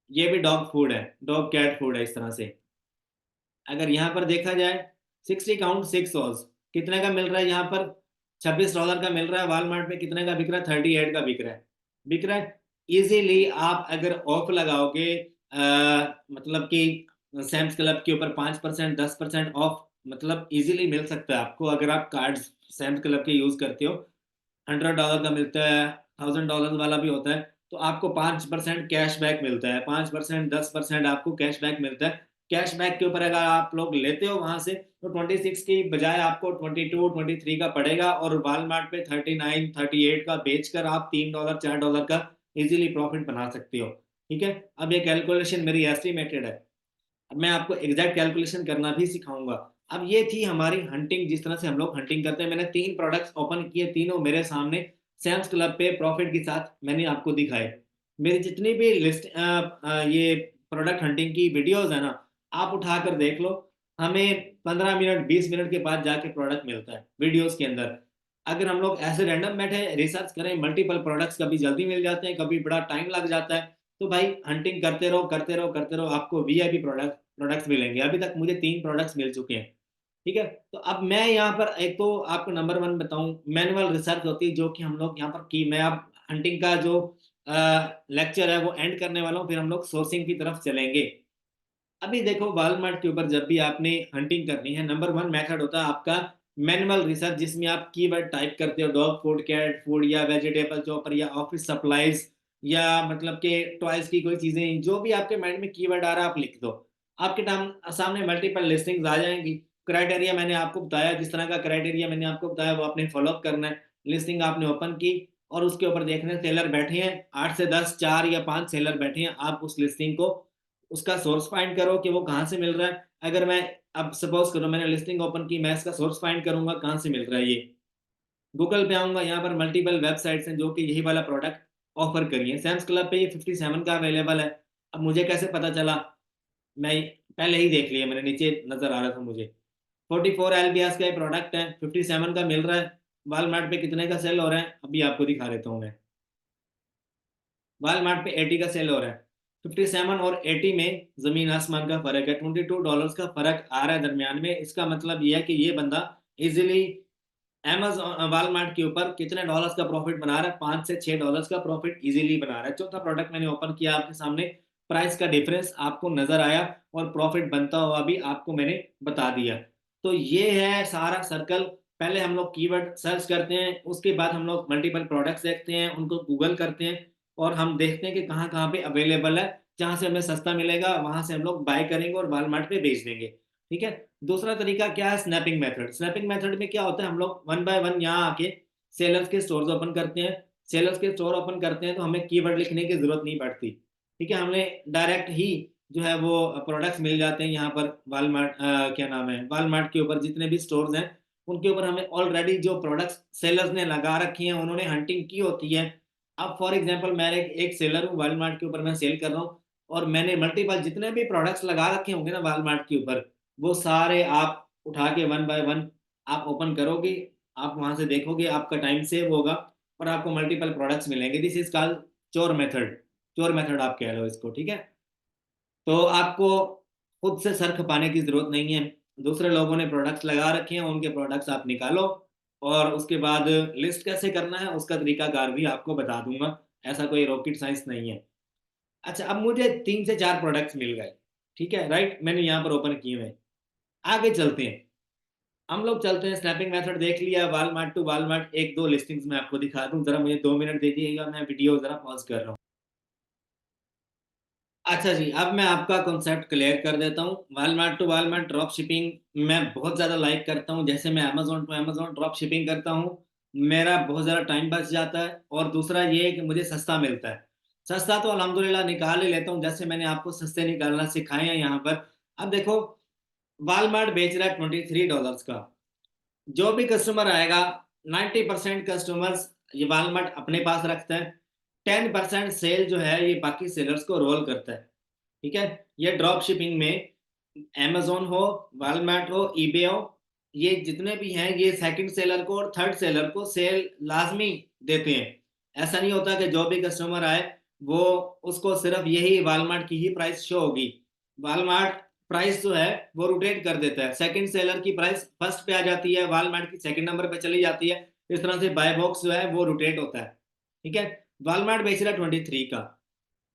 ये भी डॉग फूड है, डॉग कैट फूड है इस तरह से। अगर यहाँ पर देखा जाए 60 काउंट 6 ऑज कितने का मिल रहा है, यहाँ पर $26 का मिल रहा है। वॉलमार्ट में कितने का बिक रहा है, 38 का बिक रहा है, बिक रहा है इजीली। आप अगर ऑफ लगाओगे मतलब कि सैम्स क्लब के ऊपर 5% 10% ऑफ, मतलब इजीली मिल सकता है आपको अगर आप कार्ड सैम्स क्लब के यूज करते हो। $100 का मिलता है, $1000 वाला भी होता है। तो आपको 5% कैशबैक मिलता है, 5% 10% आपको कैशबैक मिलता है। कैशबैक के ऊपर अगर आप लोग लेते हो वहां से, तो 26 की बजाय आपको 22 23 का पड़ेगा, और वॉलमार्ट पे 39 38 का बेचकर आप $3 $4 का इजीली प्रॉफिट बना सकते हो। ठीक है, अब ये कैलकुलेशन मेरी एस्टिमेटेड है, अब मैं आपको एग्जैक्ट कैलकुलेशन करना भी सिखाऊंगा। अब ये थी हमारी हंटिंग, जिस तरह से हम लोग हंटिंग करते हैं। मैंने 3 प्रोडक्ट्स ओपन किए, तीनों मेरे सामने सैम्स क्लब पे प्रॉफिट के साथ मैंने आपको दिखाए। मेरी जितनी भी लिस्ट ये प्रोडक्ट हंटिंग की वीडियोस है ना, आप उठा कर देख लो, हमें 15 मिनट 20 मिनट के बाद जाके प्रोडक्ट मिलता है वीडियोस के अंदर। अगर हम लोग ऐसे रैंडम बैठे रिसर्च करें मल्टीपल प्रोडक्ट्स, कभी जल्दी मिल जाते हैं, कभी बड़ा टाइम लग जाता है। तो भाई हंटिंग करते रहो करते रहो करते रहो, आपको वीआईपी प्रोडक्ट्स मिलेंगे। अभी तक मुझे 3 प्रोडक्ट्स मिल चुके हैं। ठीक है, तो अब मैं यहाँ पर एक तो आपको नंबर 1 बताऊं, मैनुअल रिसर्च होती है जो कि हम लोग यहाँ पर की। मैं अब हंटिंग का जो लेक्चर है वो एंड करने वाला हूँ, फिर हम लोग सोर्सिंग की तरफ चलेंगे। अभी देखो वॉलमार्ट के ऊपर जब भी आपने हंटिंग करनी है, नंबर 1 मेथड होता है आपका मैनुअल रिसर्च, जिसमें आप कीवर्ड टाइप करते हो, डॉग फूड, कैट फूड, या वेजिटेबल चॉपर, या ऑफिस सप्लाईज, या मतलब के टॉयज की कोई चीजें, जो भी आपके माइंड में कीवर्ड आ रहा है आप लिख दो। आपके सामने मल्टीपल लिस्टिंग्स आ जाएंगी। क्राइटेरिया मैंने आपको बताया, जिस तरह का क्राइटेरिया मैंने आपको बताया वो आपने फॉलो करना है। लिस्टिंग आपने ओपन की और उसके ऊपर देखने सेलर बैठे हैं, 8 से 10, 4 या 5 सेलर बैठे हैं, आप उस लिस्टिंग को, उसका सोर्स फाइंड करो कि वो कहाँ से मिल रहा है। अगर मैं अब सपोज करो मैंने लिस्टिंग ओपन की, मैं इसका सोर्स फाइंड करूंगा कहाँ से मिल रहा है ये। गूगल पे आऊंगा, यहाँ पर मल्टीपल वेबसाइट्स हैं जो कि यही वाला प्रोडक्ट ऑफर करी है। सैम्स क्लब पे ये 57 का अवेलेबल है। अब मुझे कैसे पता चला? मैं पहले ही देख लिया, मैंने नीचे नजर आ रहा था मुझे। 44 LBS का ये प्रोडक्ट है, 57 का मिल रहा है। वालमार्ट पे कितने का सेल हो रहा है अभी आपको दिखा देता हूँ मैं। वालमार्ट पे 80 का सेल हो रहा है। 57 और 80 में जमीन आसमान का फर्क है, $22 का फर्क आ रहा है दरमियान में। इसका मतलब ये है कि ये बंदा इजिली Amazon वालमार्ट के ऊपर कितने डॉलर्स का प्रॉफिट बना रहा है? $5 से $6 का प्रॉफिट इजीली बना रहा है। चौथा प्रोडक्ट मैंने ओपन किया आपके सामने, प्राइस का डिफरेंस आपको नजर आया और प्रॉफिट बनता हुआ भी आपको मैंने बता दिया। तो ये है सारा सर्कल। पहले हम लोग कीवर्ड सर्च करते हैं, उसके बाद हम लोग मल्टीपल प्रोडक्ट्स देखते हैं, उनको गूगल करते हैं और हम देखते हैं कि कहाँ कहाँ पे अवेलेबल है। जहां से हमें सस्ता मिलेगा वहां से हम लोग बाय करेंगे और वालमार्ट पे बेच देंगे। ठीक है। दूसरा तरीका क्या है? Snapping method. स्नैपिंग मेथड में क्या होता है, हम लोग वन बाय वन यहाँ आके सेलर्स के स्टोर्स ओपन करते हैं। सेलर्स के स्टोर ओपन करते हैं तो हमें कीवर्ड लिखने की जरूरत नहीं पड़ती। ठीक है, हमें डायरेक्ट ही जो है वो प्रोडक्ट्स मिल जाते हैं यहाँ पर। वालमार्ट क्या नाम है, वालमार्ट के ऊपर जितने भी स्टोर्स हैं उनके ऊपर हमें ऑलरेडी जो प्रोडक्ट्स सेलर्स ने लगा रखी हैं, उन्होंने हंटिंग की होती है। अब फॉर एग्जांपल मैं एक सेलर हूँ, वालमार्ट के ऊपर मैं सेल कर रहा हूँ और मैंने मल्टीपल जितने भी प्रोडक्ट्स लगा रखे होंगे ना वालमार्ट के ऊपर, वो सारे आप उठा के वन बाय वन आप ओपन करोगे। आप वहां से देखोगे, आपका टाइम सेव होगा और आपको मल्टीपल प्रोडक्ट्स मिलेंगे। दिस इज कॉल्ड चोर मेथड। चोर मेथड आप कह लो इसको। ठीक है, तो आपको खुद से सर खपाने की जरूरत नहीं है। दूसरे लोगों ने प्रोडक्ट्स लगा रखे हैं, उनके प्रोडक्ट्स आप निकालो और उसके बाद लिस्ट कैसे करना है उसका तरीकाकार भी आपको बता दूंगा। ऐसा कोई रॉकेट साइंस नहीं है। अच्छा, अब मुझे 3 से 4 प्रोडक्ट्स मिल गए। ठीक है, राइट, मैंने यहाँ पर ओपन किए हुए। आगे चलते हैं, हम लोग चलते हैं। स्नैपिंग मेथड देख लिया, वालमार्ट टू वालमार्ट एक दो लिस्टिंग्स मैं आपको दिखा दूं। जरा मुझे 2 मिनट दीजिएगा, मैं वीडियो जरा पॉज कर रहा हूँ। अच्छा जी, अब मैं आपका कॉन्सेप्ट क्लियर कर देता हूँ। Walmart to Walmart drop shipping मैं बहुत ज़्यादा लाइक करता हूँ। जैसे मैं Amazon to Amazon drop shipping करता हूँ, मेरा बहुत ज़्यादा टाइम बच जाता है और दूसरा ये है कि मुझे सस्ता मिलता है। सस्ता तो अल्हम्दुलिल्लाह निकाल ही लेता हूँ, जैसे मैंने आपको सस्ते निकालना सिखाए हैं यहाँ पर। अब देखो, वालमार्ट बेच रहा है $23 का। जो भी कस्टमर आएगा, 90% कस्टमर्स ये वालमार्ट अपने पास रखता है। 10% सेल जो है ये बाकी सेलर्स को रोल करता है। ठीक है, ये ड्रॉप शिपिंग में amazon हो, वालमार्ट हो, ईबे हो, ये जितने भी हैं ये सेकंड सेलर को और थर्ड सेलर को सेल लाजमी देते हैं। ऐसा नहीं होता कि जो भी कस्टमर आए वो उसको सिर्फ यही वालमार्ट की ही प्राइस शो होगी। वालमार्ट प्राइस जो है वो रोटेट कर देता है। सेकंड सेलर की प्राइस फर्स्ट पे आ जाती है, वालमार्ट की सेकंड नंबर पे चली जाती है। इस तरह से बाय बॉक्स जो है वो रोटेट होता है। ठीक है, वालमार्ट बेच रहा है 23 का।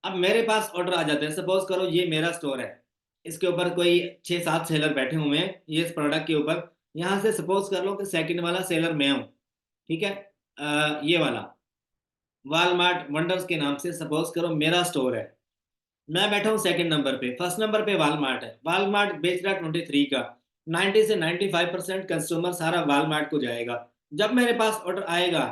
अब मेरे पास ऑर्डर आ जाते हैं, सपोज करो ये मेरा स्टोर है, इसके ऊपर कोई 6-7 सेलर बैठे हुए हैं ये इस प्रोडक्ट के ऊपर। यहाँ से सपोज कर लो कि सेकंड वाला सेलर मैं हूँ। ठीक है, ये वाला वालमार्ट वंडर्स के नाम से सपोज करो मेरा स्टोर है। मैं बैठा हूँ सेकंड नंबर पे, फर्स्ट नंबर पे वालमार्ट है। वालमार्ट बेच रहा है 23 का। 90 से 95% कस्टमर सारा वालमार्ट को जाएगा। जब मेरे पास ऑर्डर आएगा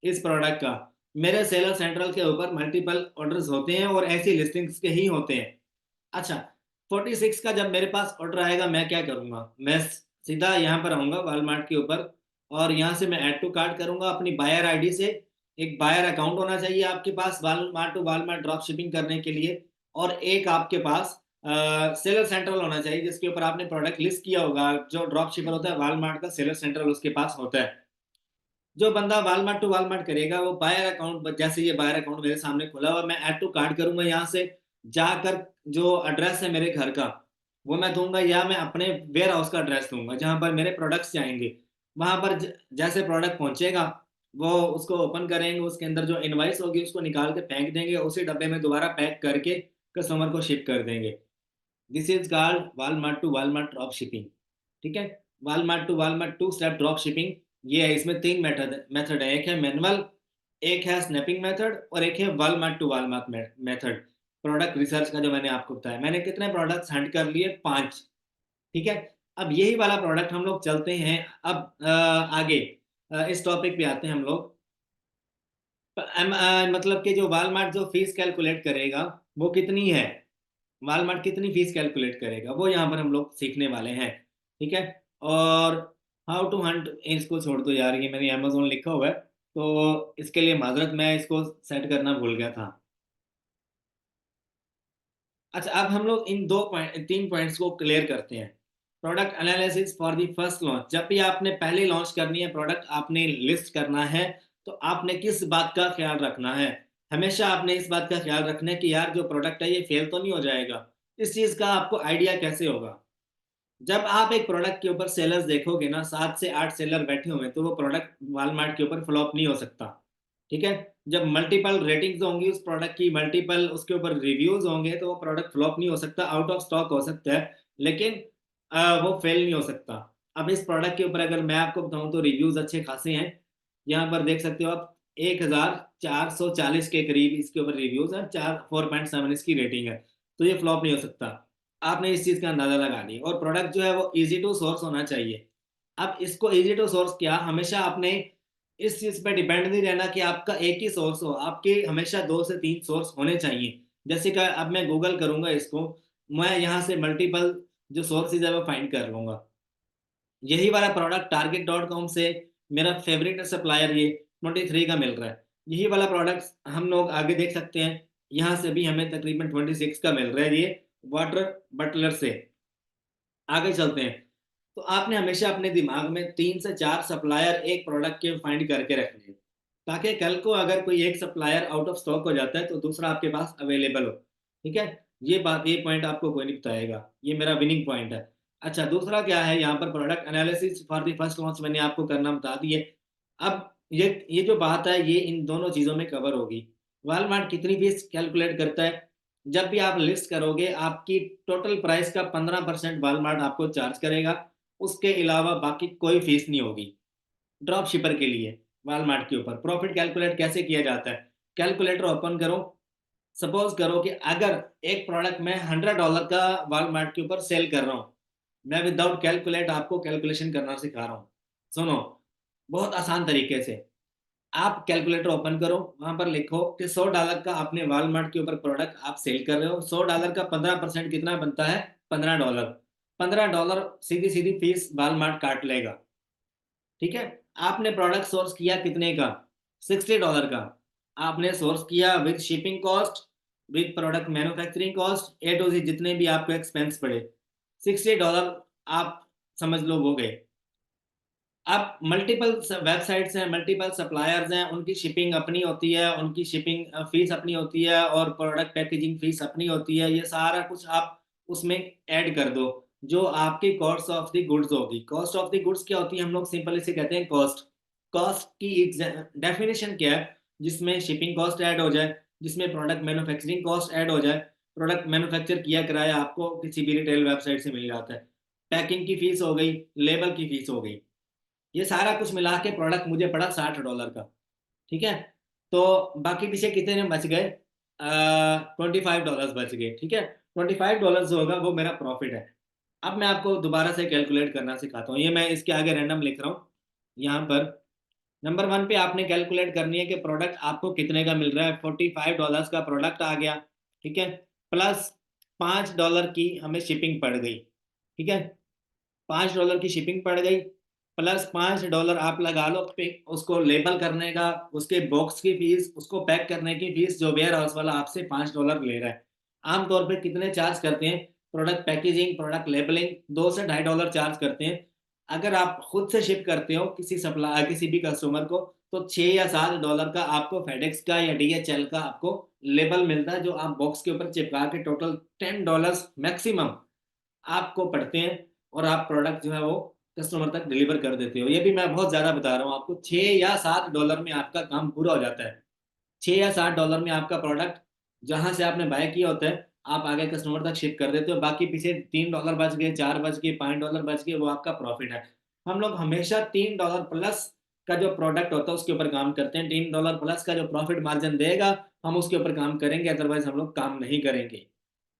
इस प्रोडक्ट का, मेरे सेलर सेंट्रल के ऊपर मल्टीपल ऑर्डर्स होते हैं और ऐसी लिस्टिंग्स के ही होते हैं। अच्छा, 46 का जब मेरे पास ऑर्डर आएगा मैं क्या करूंगा? मैं सीधा यहाँ पर आऊंगा वालमार्ट के ऊपर और यहाँ से मैं ऐड टू कार्ट करूंगा अपनी बायर आईडी से। एक बायर अकाउंट होना चाहिए आपके पास Walmart to Walmart drop shipping करने के लिए। और एक आपके पास सेलर सेंट्रल होना चाहिए जिसके ऊपर आपने प्रोडक्ट लिस्ट किया होगा। जो ड्रॉप शिपर होता है वालमार्ट का सेलर सेंट्रल उसके पास होता है। जो बंदा वालमार्ट टू वालमार्ट करेगा वो बायर अकाउंट, जैसे ये बायर अकाउंट मेरे सामने खुला हुआ, मैं ऐड टू कार्ट करूंगा। यहाँ से जाकर जो एड्रेस है मेरे घर का वो मैं दूंगा, या मैं अपने वेयर हाउस का एड्रेस दूंगा जहां पर मेरे प्रोडक्ट्स जाएंगे। वहां पर जैसे प्रोडक्ट पहुंचेगा वो उसको ओपन करेंगे, उसके अंदर जो इनवाइस होगी उसको निकाल के फेंक देंगे, उसी डब्बे में दोबारा पैक करके कस्टमर को शिप कर देंगे। This is called Walmart to Walmart drop shipping. ठीक है, Walmart to Walmart two step drop shipping. ये है, इसमें 3 मेथड है। एक है मैनुअल, एक है स्नैपिंग मेथड और एक है Walmart to Walmart method. Product research का जो मैंने आपको बताया, मैंने कितने प्रोडक्ट्स हंट कर लिए? 5। ठीक है, अब यही वाला प्रोडक्ट हम लोग चलते हैं। अब आगे इस टॉपिक पे आते हैं हम लोग। मतलब कि जो वालमार्ट जो फीस कैलकुलेट करेगा वो कितनी है, वालमार्ट कितनी फीस कैलकुलेट करेगा वो यहाँ पर हम लोग सीखने वाले हैं। ठीक है, और हाउ टू हंट इसको छोड़ दो यार, ये मैंने अमेजोन लिखा हुआ है, तो इसके लिए माजरत, मैं इसको सेट करना भूल गया था। अच्छा, अब हम लोग इन 3 पॉइंट्स को क्लियर करते हैं। Product analysis for the first launch, जब भी आपने पहले लॉन्च करनी है प्रोडक्ट, आपने लिस्ट करना है, तो आपने किस बात का ख्याल रखना है? हमेशा आपने इस बात का ख्याल रखना है कि यार जो प्रोडक्ट है ये फेल तो नहीं हो जाएगा। इस चीज का आपको आइडिया कैसे होगा? जब आप एक प्रोडक्ट के ऊपर सेलर्स देखोगे ना, 7 से 8 सेलर बैठे हुए हैं, तो वो प्रोडक्ट वॉलमार्ट के ऊपर फ्लॉप नहीं हो सकता। ठीक है। जब मल्टीपल रेटिंग्स होंगी उस प्रोडक्ट की, मल्टीपल उसके ऊपर रिव्यूज होंगे, तो वो प्रोडक्ट फ्लॉप नहीं हो सकता, आउट ऑफ स्टॉक हो सकता है, लेकिन वो फेल नहीं हो सकता। अब इस प्रोडक्ट के ऊपर अगर मैं आपको बताऊं तो रिव्यूज अच्छे खासे हैं। यहाँ पर देख सकते हो आप, 1440 के करीब इसके ऊपर रिव्यूज हैं, 4.7 इसकी रेटिंग है, तो ये फ्लॉप नहीं हो सकता। आपने इस चीज का अंदाजा लगा लिया, और प्रोडक्ट जो है वो इजी टू सोर्स होना चाहिए। अब इसको इजी टू सोर्स, क्या हमेशा आपने इस चीज पे डिपेंड नहीं रहना कि आपका एक ही सोर्स हो, आपके हमेशा 2 से 3 सोर्स होने चाहिए। जैसे कि अब मैं गूगल करूंगा इसको, मैं यहाँ से मल्टीपल जो सोर्सेज है वो फाइंड कर लूंगा। यही वाला प्रोडक्ट target.com से मेरा फेवरेट सप्लायर ये 23 का मिल रहा है। यही वाला प्रोडक्ट हम लोग आगे देख सकते हैं, यहाँ से भी हमें तकरीबन 26 का मिल रहा है ये, वाटर बटलर से। आगे चलते हैं। तो आपने हमेशा अपने दिमाग में 3 से 4 सप्लायर एक प्रोडक्ट के फाइंड करके रखने हैं, ताकि कल को अगर कोई एक सप्लायर आउट ऑफ स्टॉक हो जाता है तो दूसरा आपके पास अवेलेबल हो। ठीक है। ये पॉइंट आपको कोई नहीं बताएगा, ये मेरा विनिंग पॉइंट है। अच्छा, दूसरा क्या है, यहाँ पर product analysis for the first launch मैंने आपको करना बता दी है। अब ये जो बात है ये इन दोनों चीजों में कवर होगी। वॉलमार्ट कितनी फीस कैलकुलेट करता है? जब भी आप लिस्ट करोगे, आपकी टोटल प्राइस का 15% वॉलमार्ट आपको चार्ज करेगा। उसके अलावा बाकी कोई फीस नहीं होगी ड्रॉप शिपर के लिए। वॉलमार्ट के ऊपर प्रॉफिट कैलकुलेट कैसे किया जाता है? कैलकुलेटर ओपन करो। सपोज करो कि अगर एक प्रोडक्ट मैं $100 का वॉलमार्ट के ऊपर सेल कर रहा हूँ, मैं विदाउट कैलकुलेट आपको कैलकुलेशन करना सिखा रहा हूँ। सुनो, बहुत आसान तरीके से। आप कैलकुलेटर ओपन करो, वहां पर लिखो कि $100 का आपने वॉलमार्ट के ऊपर प्रोडक्ट आप सेल कर रहे हो। $100 का 15% कितना बनता है? $15। $15 सीधी सीधी फीस वॉलमार्ट काट लेगा। ठीक है। आपने प्रोडक्ट सोर्स किया कितने का? $60 का। आपने सोर्स किया with shipping cost, with product manufacturing cost, A to Z जितने भी आपको एक्सपेंस पड़े, $60 आप समझ लो वो गए। अब मल्टीपल वेबसाइट्स हैं, मल्टीपल सप्लायर्स हैं, उनकी शिपिंग अपनी होती है, उनकी शिपिंग फीस अपनी होती है, और प्रोडक्ट पैकेजिंग फीस अपनी होती है। ये सारा कुछ आप उसमें ऐड कर दो, जो आपकी कॉस्ट ऑफ द गुड्स होगी। कॉस्ट ऑफ द गुड्स क्या होती है? हम लोग सिंपल इसे कहते हैं कॉस्ट। कॉस्ट की डेफिनेशन क्या है? जिसमें शिपिंग कॉस्ट ऐड हो जाए, जिसमें प्रोडक्ट मैन्युफैक्चरिंग कॉस्ट ऐड हो जाए। प्रोडक्ट मैन्युफैक्चर किया कराया आपको किसी भी रिटेल वेबसाइट से मिल जाता है। पैकिंग की फीस हो गई, लेबर की फीस हो गई। ये सारा कुछ मिला के प्रोडक्ट मुझे पड़ा $60 का। ठीक है। तो बाकी पीछे कितने बच गए? $25 बच गए। ठीक है। $25 जो होगा वो मेरा प्रॉफिट है। अब मैं आपको दोबारा से कैलकुलेट करना सिखाता हूँ, ये मैं इसके आगे रैंडम लिख रहा हूँ। यहाँ पर नंबर 1 पे आपने कैलकुलेट करनी है कि प्रोडक्ट आपको कितने का मिल रहा है। $45 का प्रोडक्ट आ गया। ठीक है। प्लस $5 की हमें शिपिंग पड़ गई। ठीक है। $5 की शिपिंग पड़ गई, प्लस $5 आप लगा लो उसको लेबल करने का, उसके बॉक्स की फीस, उसको पैक करने की फीस, जो वेयर हाउस वाला आपसे $5 ले रहा है। आमतौर पे कितने चार्ज करते हैं? प्रोडक्ट पैकेजिंग, प्रोडक्ट लेबलिंग, $2 से $2.5 चार्ज करते हैं। अगर आप खुद से शिप करते हो किसी सप्लाई किसी भी कस्टमर को, तो $6 या $7 का आपको फेडेक्स का या DHL का आपको लेबल मिलता है, जो आप बॉक्स के ऊपर चिपका के टोटल $10 मैक्सिमम आपको पड़ते हैं, और आप प्रोडक्ट जो है वो कस्टमर तक डिलीवर कर देते हो। ये भी मैं बहुत ज़्यादा बता रहा हूँ आपको, $6 या $7 में आपका काम पूरा हो जाता है। $6 या $7 में आपका प्रोडक्ट जहां से आपने बाय किया होता है, आप आगे कस्टमर तक शिप कर देते हो। बाकी पीछे $3 बच गए, 4 बच गए, $5 बच गए, वो आपका प्रॉफिट है। हम लोग हमेशा $3 प्लस का जो प्रोडक्ट होता है उसके ऊपर काम करते हैं। $3 प्लस का जो प्रॉफिट मार्जिन देगा, हम उसके ऊपर काम करेंगे, अदरवाइज हम लोग काम नहीं करेंगे।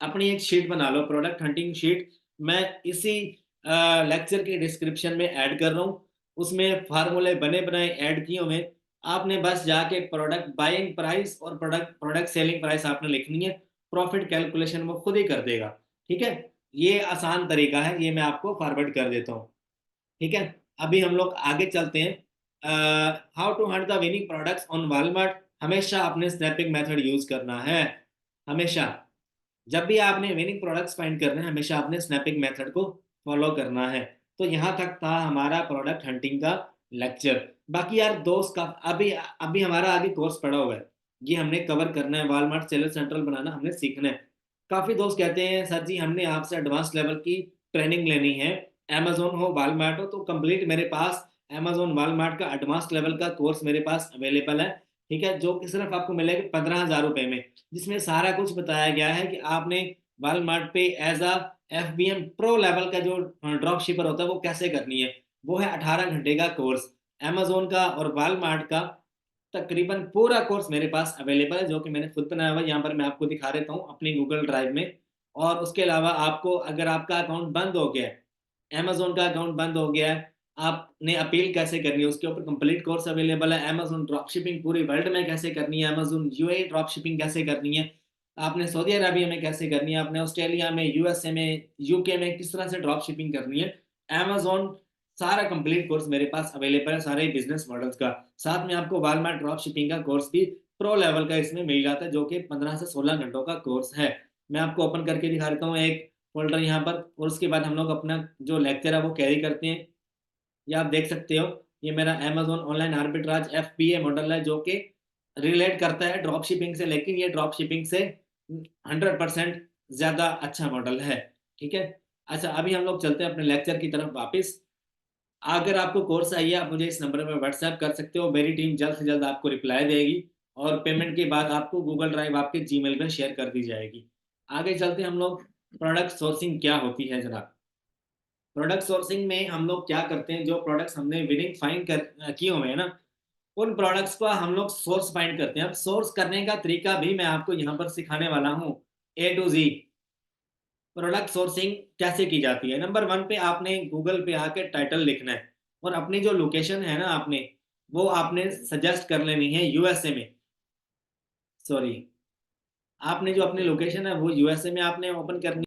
अपनी एक शीट बना लो, प्रोडक्ट हंटिंग शीट। मैं इसी लेक्चर के डिस्क्रिप्शन में ऐड कर रहा हूँ। उसमें फार्मूले बने बनाए ऐड किए हुए हैं। आपने बस जाके प्रोडक्ट बाइंग प्राइस और प्रोडक्ट प्रोडक्ट सेलिंग प्राइस आपने लिखनी है। प्रॉफिट कैलकुलेशन वो खुद ही कर देगा। ठीक है। ये आसान तरीका है, ये मैं आपको फॉरवर्ड कर देता हूँ। ठीक है। अभी हम लोग आगे चलते हैं। How to hunt the winning products on Walmart. हमेशा अपने स्नैपिंग मेथड यूज करना है। हमेशा जब भी आपने विनिंग प्रोडक्ट्स फाइंड करने हैं, हमेशा आपने स्नैपिंग मेथड को फॉलो करना है। तो यहाँ तक था हमारा प्रोडक्ट हंटिंग का लेक्चर। बाकी यार दोस्त का अभी अभी हमारा आगे कोर्स पड़ा हुआ है, ये हमने कवर करना है। वॉलमार्ट सेलर सेंट्रल बनाना हमने सीखना है। काफी दोस्त कहते हैं सर जी हमने आपसे एडवांस लेवल की ट्रेनिंग लेनी है, अमेजोन हो वॉलमार्ट हो, तो कंप्लीट मेरे पास अमेजोन वॉलमार्ट का एडवांस लेवल का कोर्स मेरे पास अवेलेबल है। ठीक है, जो कि सिर्फ आपको मिलेगा 15,000 रुपए में, जिसमें सारा कुछ बताया गया है कि आपने वॉलमार्ट पे as a FBM pro level का जो ड्रॉप शिपर होता है वो कैसे करनी है। वो है 18 घंटे का कोर्स। अमेजोन का और वॉलमार्ट का तकरीबन पूरा कोर्स मेरे पास अवेलेबल है, जो कि मैंने खुद बनाया हुआ है। यहाँ पर मैं आपको दिखा देता हूँ अपनी गूगल ड्राइव में। और उसके अलावा आपको अगर आपका अकाउंट बंद हो गया है, अमेजोन का अकाउंट बंद हो गया है, आपने अपील कैसे करनी है उसके ऊपर कंप्लीट कोर्स अवेलेबल है। अमेजोन ड्रॉप शिपिंग पूरी वर्ल्ड में कैसे करनी है, अमेजोन UAE ड्रॉप शिपिंग कैसे करनी है, आपने सऊदी अरबिया में कैसे करनी है, आपने ऑस्ट्रेलिया में, USA में, UK में किस तरह से ड्रॉप शिपिंग करनी है, अमेजोन सारा कंप्लीट कोर्स मेरे पास अवेलेबल है सारे बिजनेस मॉडल्स का। साथ में आपको वॉलमार्ट ड्रॉप शिपिंग का कोर्स भी प्रो लेवल का इसमें मिल जाता है, जो कि 15 से 16 घंटों का कोर्स है। मैं आपको ओपन करके दिखा देता हूँ एक फोल्डर यहाँ पर, और उसके बाद हम लोग अपना जो लेक्चर है वो कैरी करते हैं। ये आप देख सकते हो, ये मेरा Amazon online arbitrage FBA model है, जो कि रिलेट करता है ड्रॉप शिपिंग से, लेकिन ये ड्रॉप शिपिंग से 100% ज्यादा अच्छा मॉडल है। ठीक है। अच्छा, अभी हम लोग चलते हैं अपने लेक्चर की तरफ वापस। अगर आपको कोर्स चाहिए आप मुझे इस नंबर पर व्हाट्सएप कर सकते हो, मेरी टीम जल्द से जल्द आपको रिप्लाई देगी, और पेमेंट के बाद आपको गूगल ड्राइव आपके जीमेल पर शेयर कर दी जाएगी। आगे चलते हैं हम लोग, प्रोडक्ट सोर्सिंग क्या होती है जनाब। प्रोडक्ट सोर्सिंग में हम लोग क्या करते हैं, जो प्रोडक्ट्स हमने विनिंग फाइंड कर किए हुए हैं ना, उन प्रोडक्ट्स को हम लोग सोर्स फाइंड करते हैं। अब सोर्स करने का तरीका भी मैं आपको यहाँ पर सिखाने वाला हूँ, A to Z। Product sourcing कैसे की जाती है, नंबर 1 पे आपने गूगल पे आके टाइटल लिखना है, और अपनी जो लोकेशन है ना आपने, वो आपने सजेस्ट कर लेनी है USA में। सॉरी, आपने जो अपनी लोकेशन है वो USA में आपने ओपन करनी।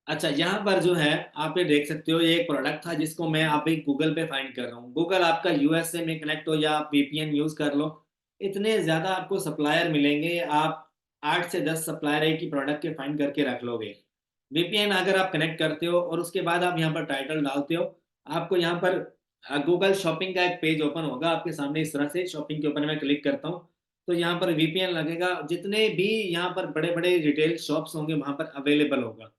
अच्छा, यहाँ पर जो है आप ये देख सकते हो, ये एक प्रोडक्ट था जिसको मैं अभी गूगल पे फाइंड कर रहा हूँ। गूगल आपका USA में कनेक्ट हो या आप VPN यूज कर लो, इतने ज्यादा आपको सप्लायर मिलेंगे, आप 8 से 10 सप्लायर एक ही प्रोडक्ट के फाइंड करके रख लोगे। VPN अगर आप कनेक्ट करते हो और उसके बाद आप यहाँ पर टाइटल डालते हो, आपको यहाँ पर गूगल शॉपिंग का एक पेज ओपन होगा आपके सामने। इस तरह से शॉपिंग के ऊपर मैं क्लिक करता हूँ, तो यहाँ पर VPN लगेगा, जितने भी यहाँ पर बड़े बड़े रिटेल शॉप्स होंगे वहां पर अवेलेबल होगा।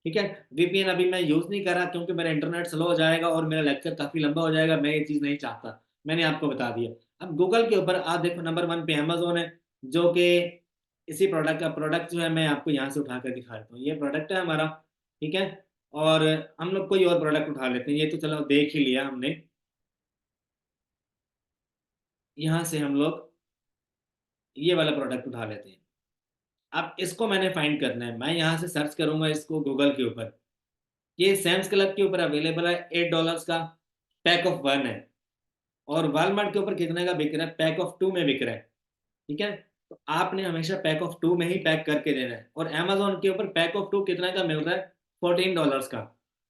ठीक है। VPN अभी मैं यूज नहीं कर रहा क्योंकि मेरा इंटरनेट स्लो हो जाएगा और मेरा लेक्चर काफी लंबा हो जाएगा, मैं ये चीज नहीं चाहता, मैंने आपको बता दिया। अब गूगल के ऊपर आप देखो, नंबर 1 पे अमेजोन है, जो कि इसी प्रोडक्ट का प्रोडक्ट जो है मैं आपको यहाँ से उठा कर दिखा देता हूँ, ये प्रोडक्ट है हमारा। ठीक है। और हम लोग कोई और प्रोडक्ट उठा लेते हैं, ये तो चलो देख ही लिया हमने। यहाँ से हम लोग ये वाला प्रोडक्ट उठा लेते हैं। अब इसको मैंने फाइंड करना है, मैं यहाँ से सर्च करूंगा इसको गूगल के ऊपर। ये सैम्स क्लब के ऊपर अवेलेबल है, $8 का पैक ऑफ 1 है। और वॉलमार्ट के ऊपर कितने का बिक रहा है, पैक ऑफ 2 में बिक रहा है। ठीक है। तो आपने हमेशा पैक ऑफ 2 में ही पैक करके देना है। और अमेजोन के ऊपर पैक ऑफ 2 कितने का मिल रहा है, $14 का।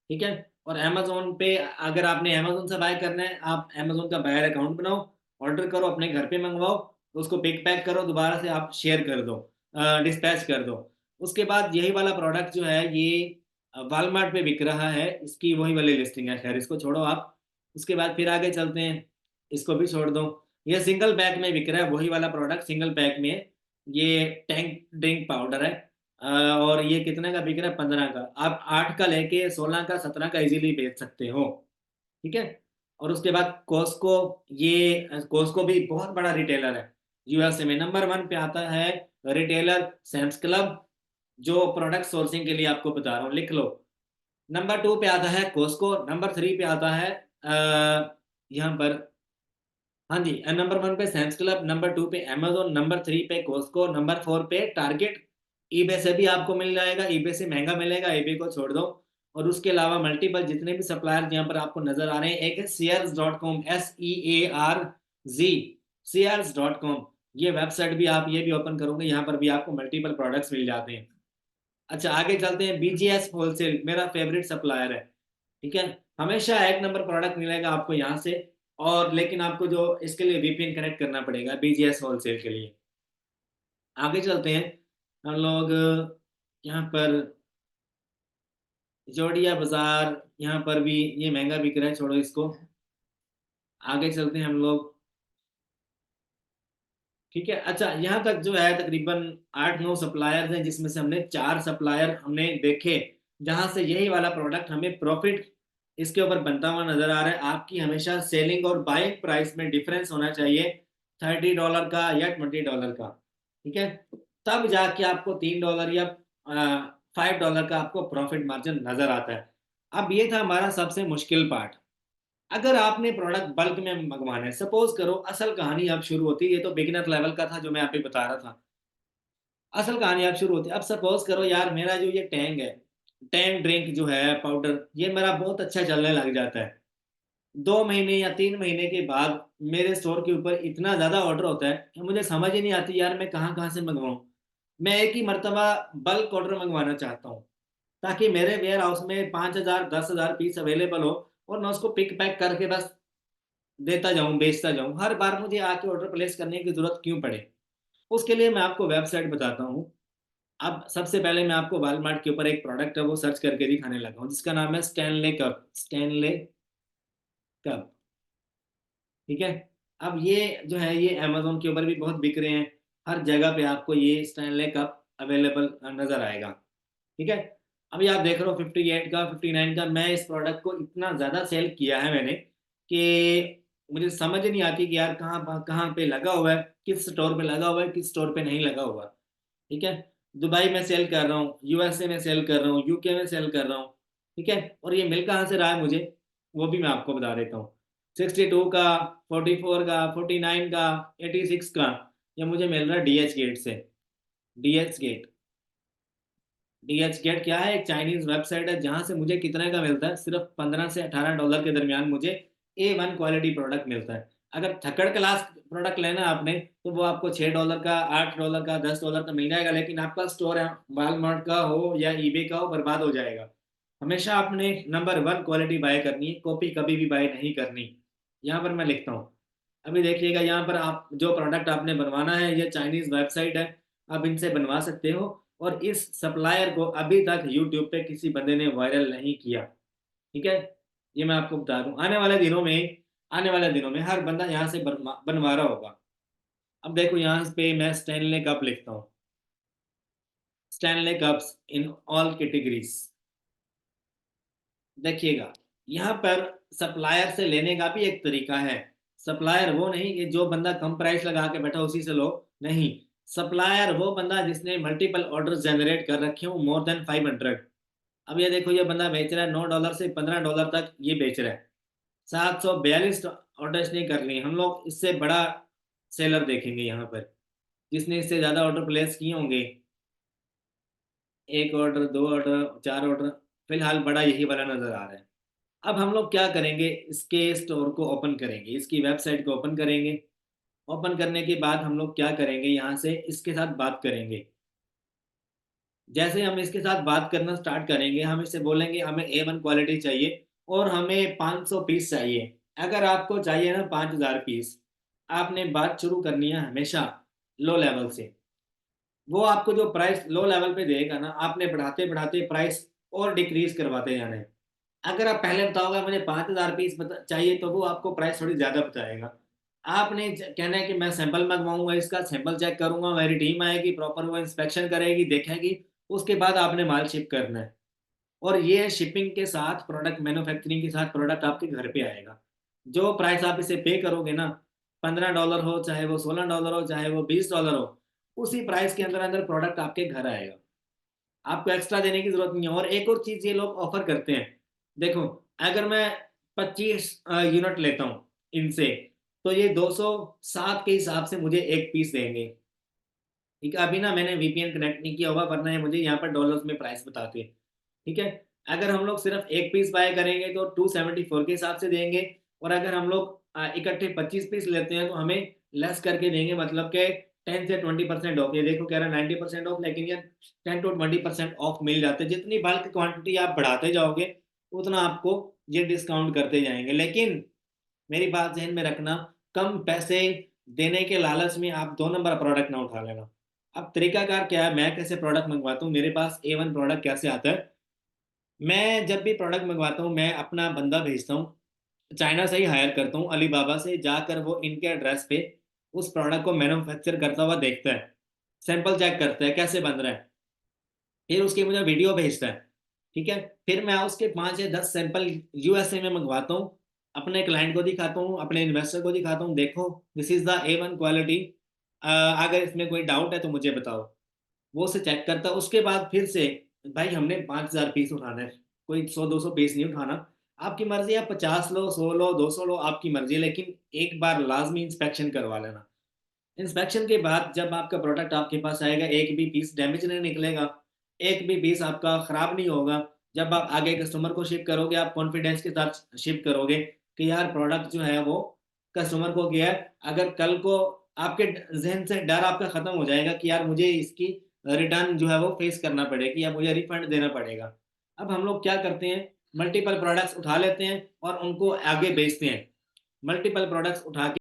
ठीक है। और अमेजोन पे अगर आपने अमेजोन से बाय करना है, आप अमेजोन का बायर अकाउंट बनाओ, ऑर्डर करो, अपने घर पे मंगवाओ, उसको पिक पैक करो, दोबारा से आप शेयर कर दो, डिस्पैच कर दो। उसके बाद यही वाला प्रोडक्ट जो है ये वॉलमार्ट पे बिक रहा है, इसकी वही वाली लिस्टिंग है, खैर इसको छोड़ो आप। उसके बाद फिर आगे चलते हैं, इसको भी छोड़ दो। ये सिंगल पैक में बिक रहा है, वही वाला प्रोडक्ट सिंगल पैक में है। ये टैंक ड्रिंक पाउडर है, और ये कितने का बिक रहा है, 15 का। आप 8 का लेके 16 का 17 का इजीली बेच सकते हो। ठीक है। और उसके बाद कॉस्को, ये कॉस्को भी बहुत बड़ा रिटेलर है USA में। नंबर 1 पे आता है रिटेलर सैम्स क्लब, जो प्रोडक्ट सोर्सिंग के लिए आपको बता रहा हूँ, लिख लो। नंबर 2 पे आता है कॉस्को, नंबर 3 पे आता है यहाँ पर, हाँ जी, नंबर 1 पे सैम्स क्लब, नंबर 2 पे अमेजोन, नंबर 3 पे कॉस्को, नंबर 4 पे टारगेट। ईबे से भी आपको मिल जाएगा, ईबे से महंगा मिलेगा, ईबे को छोड़ दो। और उसके अलावा मल्टीपल जितने भी सप्लायर यहाँ पर आपको नजर आ रहे हैं, एक है Sears.com, SEARZ, Sears.com। ये वेबसाइट भी आप ये भी ओपन करोगे, यहाँ पर भी आपको मल्टीपल प्रोडक्ट्स मिल जाते हैं। अच्छा, आगे चलते हैं। BGS होलसेल मेरा फेवरेट सप्लायर है। ठीक है, हमेशा एक नंबर प्रोडक्ट मिलेगा आपको यहाँ से। और लेकिन आपको जो इसके लिए वीपीएन कनेक्ट करना पड़ेगा बीजीएस होलसेल के लिए। आगे चलते हैं हम लोग। यहाँ पर जोड़िया बाजार, यहाँ पर भी ये महंगा बिक रहा है, छोड़ो इसको। आगे चलते हैं हम लोग। ठीक है, अच्छा यहाँ तक जो है तकरीबन 8-9 सप्लायर्स हैं, जिसमें से हमने 4 सप्लायर हमने देखे जहां से यही वाला प्रोडक्ट हमें प्रॉफिट इसके ऊपर बनता हुआ नजर आ रहा है। आपकी हमेशा सेलिंग और बाइंग प्राइस में डिफरेंस होना चाहिए, $30 का या $20 का। ठीक है, तब जाके आपको $3 या $5 का आपको प्रॉफिट मार्जिन नजर आता है। अब ये था हमारा सबसे मुश्किल पार्ट। अगर आपने प्रोडक्ट बल्क में मंगवाना है, सपोज करो, असल कहानी अब शुरू होती है। ये तो बिगिनर लेवल का था जो मैं आप ही बता रहा था। असल कहानी अब शुरू होती है। अब सपोज करो यार, मेरा जो ये टैंग है, टैंग ड्रिंक जो है पाउडर, ये मेरा बहुत अच्छा चलने लग जाता है। 2 महीने या 3 महीने के बाद मेरे स्टोर के ऊपर इतना ज्यादा ऑर्डर होता है कि मुझे समझ ही नहीं आती यार मैं कहाँ कहाँ से मंगवाऊं। मैं एक ही मर्तबा बल्क ऑर्डर मंगवाना चाहता हूँ, ताकि मेरे वेयर हाउस में 5,000 10,000 पीस अवेलेबल हो, और मैं उसको पिक पैक करके बस देता जाऊं, बेचता जाऊं। हर बार मुझे आके ऑर्डर प्लेस करने की जरूरत क्यों पड़े। उसके लिए मैं आपको वेबसाइट बताता हूँ। अब सबसे पहले मैं आपको वॉलमार्ट के ऊपर एक प्रोडक्ट है वो सर्च करके दिखाने लगा हूँ, जिसका नाम है स्टैनले कप। स्टैनले कप, ठीक है। अब ये जो है ये अमेजोन के ऊपर भी बहुत बिक रहे हैं। हर जगह पे आपको ये स्टैनले कप अवेलेबल नजर आएगा। ठीक है, अभी आप देख रहे हो 58 का 59 का। मैं इस प्रोडक्ट को इतना ज़्यादा सेल किया है मैंने कि मुझे समझ नहीं आती कि यार कहाँ कहाँ पे लगा हुआ है, किस स्टोर पे लगा हुआ है, किस स्टोर पे नहीं लगा हुआ। ठीक है, दुबई में सेल कर रहा हूँ, यूएसए में सेल कर रहा हूँ, यूके में सेल कर रहा हूँ। ठीक है, और ये मिल कहाँ से रहा है मुझे, वो भी मैं आपको बता देता हूँ। 62 का, 44 का, 49 का, 86 का, ये मुझे मिल रहा है डीएच गेट से। डीएच गेट, डीएच गेट क्या है? एक चाइनीज वेबसाइट है जहां से मुझे कितने का मिलता है, सिर्फ $15 से $18 के दरमियान मुझे A1 क्वालिटी प्रोडक्ट मिलता है। अगर थर्ड क्लास प्रोडक्ट लेना है आपने, तो वो आपको $6 का, $8 का, $10 का मिल जाएगा। लेकिन आपका स्टोर है वॉलमार्ट का हो या ईबे का हो, बर्बाद हो जाएगा। हमेशा आपने नंबर 1 क्वालिटी बाय करनी है, कॉपी कभी भी बाय नहीं करनी। यहाँ पर मैं लिखता हूँ। अभी देखिएगा, यहाँ पर आप जो प्रोडक्ट आपने बनवाना है, ये चाइनीज वेबसाइट है, आप इनसे बनवा सकते हो। और इस सप्लायर को अभी तक यूट्यूब पे किसी बंदे ने वायरल नहीं किया। ठीक है, ये मैं आपको बता दूं, आने वाले दिनों में हर बंदा यहाँ से बनवा रहा होगा। अब देखो यहाँ पे मैं स्टैनले कप लिखता हूँ। Stanley cups in all categories. देखिएगा, यहाँ पर सप्लायर से लेने का भी एक तरीका है। सप्लायर वो नहीं कि जो बंदा कम प्राइस लगा के बैठा उसी से लो, नहीं। सप्लायर वो बंदा जिसने मल्टीपल ऑर्डर जनरेट कर रखे हो, more than 500। अब ये देखो, ये बंदा बेच रहा है $9 से $15 तक ये बेच रहा है। 742 ऑर्डर इसने कर लिए। हम लोग इससे बड़ा सेलर देखेंगे यहाँ पर, जिसने इससे ज्यादा ऑर्डर प्लेस किए होंगे। 1 ऑर्डर, 2 ऑर्डर, 4 ऑर्डर, फिलहाल बड़ा यही वाला नजर आ रहा है। अब हम लोग क्या करेंगे, इसके स्टोर को ओपन करेंगे, इसकी वेबसाइट को ओपन करेंगे। ओपन करने के बाद हम लोग क्या करेंगे, यहाँ से इसके साथ बात करेंगे। जैसे हम इसके साथ बात करना स्टार्ट करेंगे, हम इससे बोलेंगे हमें A1 क्वालिटी चाहिए और हमें 500 पीस चाहिए। अगर आपको चाहिए ना 5,000 पीस, आपने बात शुरू करनी है हमेशा लो लेवल से। वो आपको जो प्राइस लो लेवल पे देगा ना, आपने बढ़ाते बढ़ाते प्राइस और डिक्रीज करवाते जाना है। अगर आप पहले बताओगे मुझे 5,000 पीस चाहिए, तो वो आपको प्राइस थोड़ी ज्यादा बताएगा। आपने कहना है कि मैं सैंपल मंगवाऊंगा, इसका सैंपल चेक करूंगा, मेरी टीम आएगी, प्रॉपर वो इंस्पेक्शन करेगी, देखेगी, उसके बाद आपने माल शिप करना है। और ये शिपिंग के साथ प्रोडक्ट, मैन्युफैक्चरिंग के साथ प्रोडक्ट आपके घर पे आएगा। जो प्राइस आप इसे पे करोगे ना, $15 हो, चाहे वो $16 हो, चाहे वो $20 हो, उसी प्राइस के अंदर अंदर प्रोडक्ट आपके घर आएगा। आपको एक्स्ट्रा देने की जरूरत नहीं है। और एक और चीज ये लोग ऑफर करते हैं, देखो, अगर मैं 25 यूनिट लेता हूँ इनसे, तो ये 207 के हिसाब से मुझे एक पीस देंगे। ठीक है, अभी ना मैंने वीपीएन कनेक्ट नहीं किया होगा, वरना ये मुझे यहाँ पर डॉलर्स में प्राइस बताते हैं। ठीक है, अगर हम लोग सिर्फ एक पीस बाय करेंगे तो 274 के हिसाब से देंगे। और अगर हम लोग इकट्ठे 25 पीस लेते हैं तो हमें लेस करके देंगे, मतलब के 10 से 20% ऑफ। ये देखो कह रहा है 90% ऑफ, लेकिन ये 10 to 20% ऑफ मिल जाते हैं। जितनी बल्क क्वांटिटी आप बढ़ाते जाओगे, उतना आपको ये डिस्काउंट करते जाएंगे। लेकिन मेरी बात ध्यान में रखना, कम पैसे देने के लालच में आप 2 नंबर प्रोडक्ट ना उठा लेना। अब तरीकाकार क्या है, मैं कैसे प्रोडक्ट मंगवाता हूँ, मेरे पास A1 प्रोडक्ट कैसे आता है। मैं जब भी प्रोडक्ट मंगवाता हूँ, मैं अपना बंदा भेजता हूँ, चाइना से ही हायर करता हूँ, अलीबाबा से जाकर वो इनके एड्रेस पे उस प्रोडक्ट को मैन्युफैक्चर करता हुआ देखता है, सैंपल चेक करता है कैसे बन रहा है, फिर उसकी मुझे वीडियो भेजता है। ठीक है, फिर मैं उसके 5 या 10 सैंपल USA में मंगवाता हूँ, अपने क्लाइंट को दिखाता हूँ, अपने इन्वेस्टर को दिखाता हूँ, देखो this is the A1 quality, अगर इसमें कोई डाउट है तो मुझे बताओ। वो उसे चेक करता है, उसके बाद फिर से भाई हमने 5,000 पीस उठाना है, कोई 100-200 पीस नहीं उठाना। आपकी मर्जी, आप 50 लो, 100 लो, 200 लो, आपकी मर्जी, लेकिन एक बार लाजमी इंस्पेक्शन करवा लेना। इंस्पेक्शन के बाद जब आपका प्रोडक्ट आपके पास आएगा, एक भी पीस डैमेज नहीं निकलेगा, एक भी पीस आपका खराब नहीं होगा। जब आप आगे कस्टमर को शिप करोगे, आप कॉन्फिडेंस के साथ शिप करोगे कि यार प्रोडक्ट जो है वो कस्टमर को गया है। अगर कल को आपके जहन से डर आपका खत्म हो जाएगा कि यार मुझे इसकी रिटर्न जो है वो फेस करना पड़ेगी या मुझे रिफंड देना पड़ेगा। अब हम लोग क्या करते हैं, मल्टीपल प्रोडक्ट्स उठा लेते हैं और उनको आगे बेचते हैं। मल्टीपल प्रोडक्ट्स उठा के,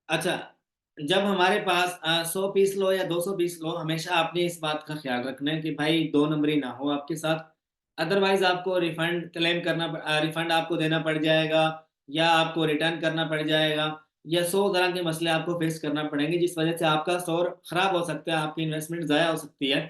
अच्छा, जब हमारे पास 100 पीस लो या 200 पीस लो, हमेशा आपने इस बात का ख्याल रखना है कि भाई 2 नंबरी ना हो आपके साथ। अदरवाइज आपको रिफंड क्लेम करना, रिफंड आपको देना पड़ जाएगा, या आपको रिटर्न करना पड़ जाएगा, या 100 तरह के मसले आपको फेस करना पड़ेंगे, जिस वजह से आपका स्टोर खराब हो सकता है, आपकी इन्वेस्टमेंट ज़ाया हो सकती है।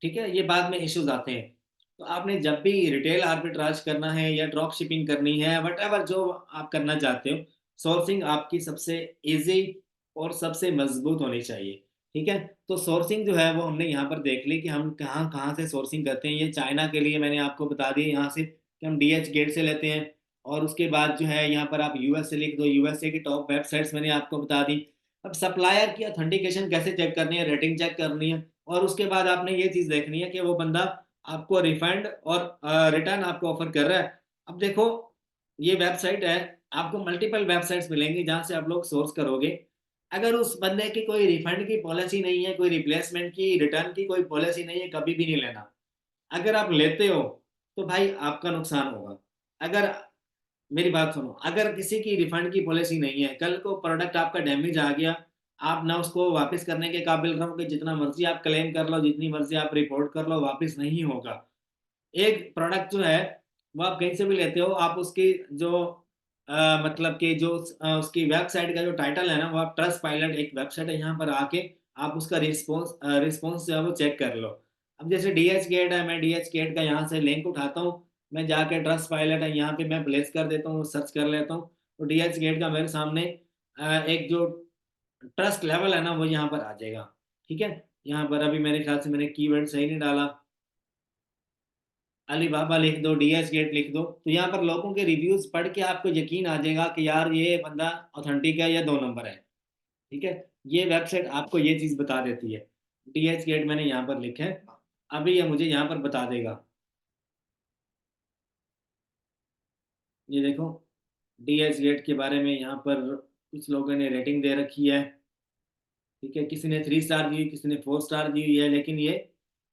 ठीक है, ये बाद में इश्यूज आते हैं। तो आपने जब भी रिटेल आर्बिट्राज करना है या ड्रॉप शिपिंग करनी है, वट एवर जो आप करना चाहते हो, सोर्सिंग आपकी सबसे इजी और सबसे मजबूत होनी चाहिए। ठीक है, तो सोर्सिंग जो है वो हमने यहाँ पर देख ली कि हम कहाँ कहाँ से सोर्सिंग करते हैं। ये चाइना के लिए मैंने आपको बता दिया यहाँ से कि हम DH गेट से लेते हैं। और उसके बाद जो है यहाँ पर आप US से लिख दो, USA की टॉप वेबसाइट्स मैंने आपको बता दी। अब सप्लायर की ऑथेंटिकेशन कैसे चेक करनी है, रेटिंग चेक करनी है, और उसके बाद आपने ये चीज़ देखनी है कि वो बंदा आपको रिफंड और रिटर्न आपको ऑफर कर रहा है। अब देखो, ये वेबसाइट है, आपको मल्टीपल वेबसाइट्स मिलेंगी जहां से आप लोग सोर्स करोगे। अगर उस बंदे की कोई रिफंड की पॉलिसी नहीं है, कोई रिप्लेसमेंट की, रिटर्न की कोई पॉलिसी नहीं है, कभी भी नहीं लेना। अगर आप लेते हो तो भाई आपका नुकसान होगा। अगर, मेरी बात सुनो, अगर किसी की रिफंड की पॉलिसी नहीं है, कल को प्रोडक्ट आपका डैमेज आ गया, आप ना उसको वापस करने के काबिल रहोगे, जितना मर्जी आप क्लेम कर लो, जितनी मर्जी आप रिपोर्ट कर लो, वापस नहीं होगा। एक प्रोडक्ट जो है वो आप कहीं से भी लेते हो, आप उसकी जो मतलब कि जो उसकी वेबसाइट का जो टाइटल है ना, वो आप ट्रस्ट पायलट एक वेबसाइट है, यहाँ पर आके आप उसका रिस्पॉन्स रिस्पॉन्स जो है वो चेक कर लो। अब जैसे DH गेट है, मैं DH गेट का यहाँ से लिंक उठाता हूँ, मैं जाके ट्रस्ट पायलट है यहाँ पे मैं प्लेस कर देता हूँ, सर्च कर लेता हूँ, तो DH गेट का मेरे सामने एक जो ट्रस्ट लेवल है ना वो यहाँ पर आ जाएगा। ठीक है, यहाँ पर अभी मेरे ख्याल से मैंने कीवर्ड सही नहीं डाला, अलीबाबा लिख दो, DH गेट लिख दो, तो यहाँ पर लोगों के रिव्यूज पढ़ के आपको यकीन आ जाएगा कि यार ये बंदा ऑथेंटिक है या 2 नंबर है। ठीक है, ये वेबसाइट आपको ये चीज बता देती है। DH गेट मैंने यहाँ पर लिखा है, अभी ये मुझे यहाँ पर बता देगा। ये देखो, DH गेट के बारे में यहाँ पर कुछ लोगों ने रेटिंग दे रखी है। ठीक है, किसी ने 3 स्टार दी, किसी ने 4 स्टार दी हुई है, लेकिन ये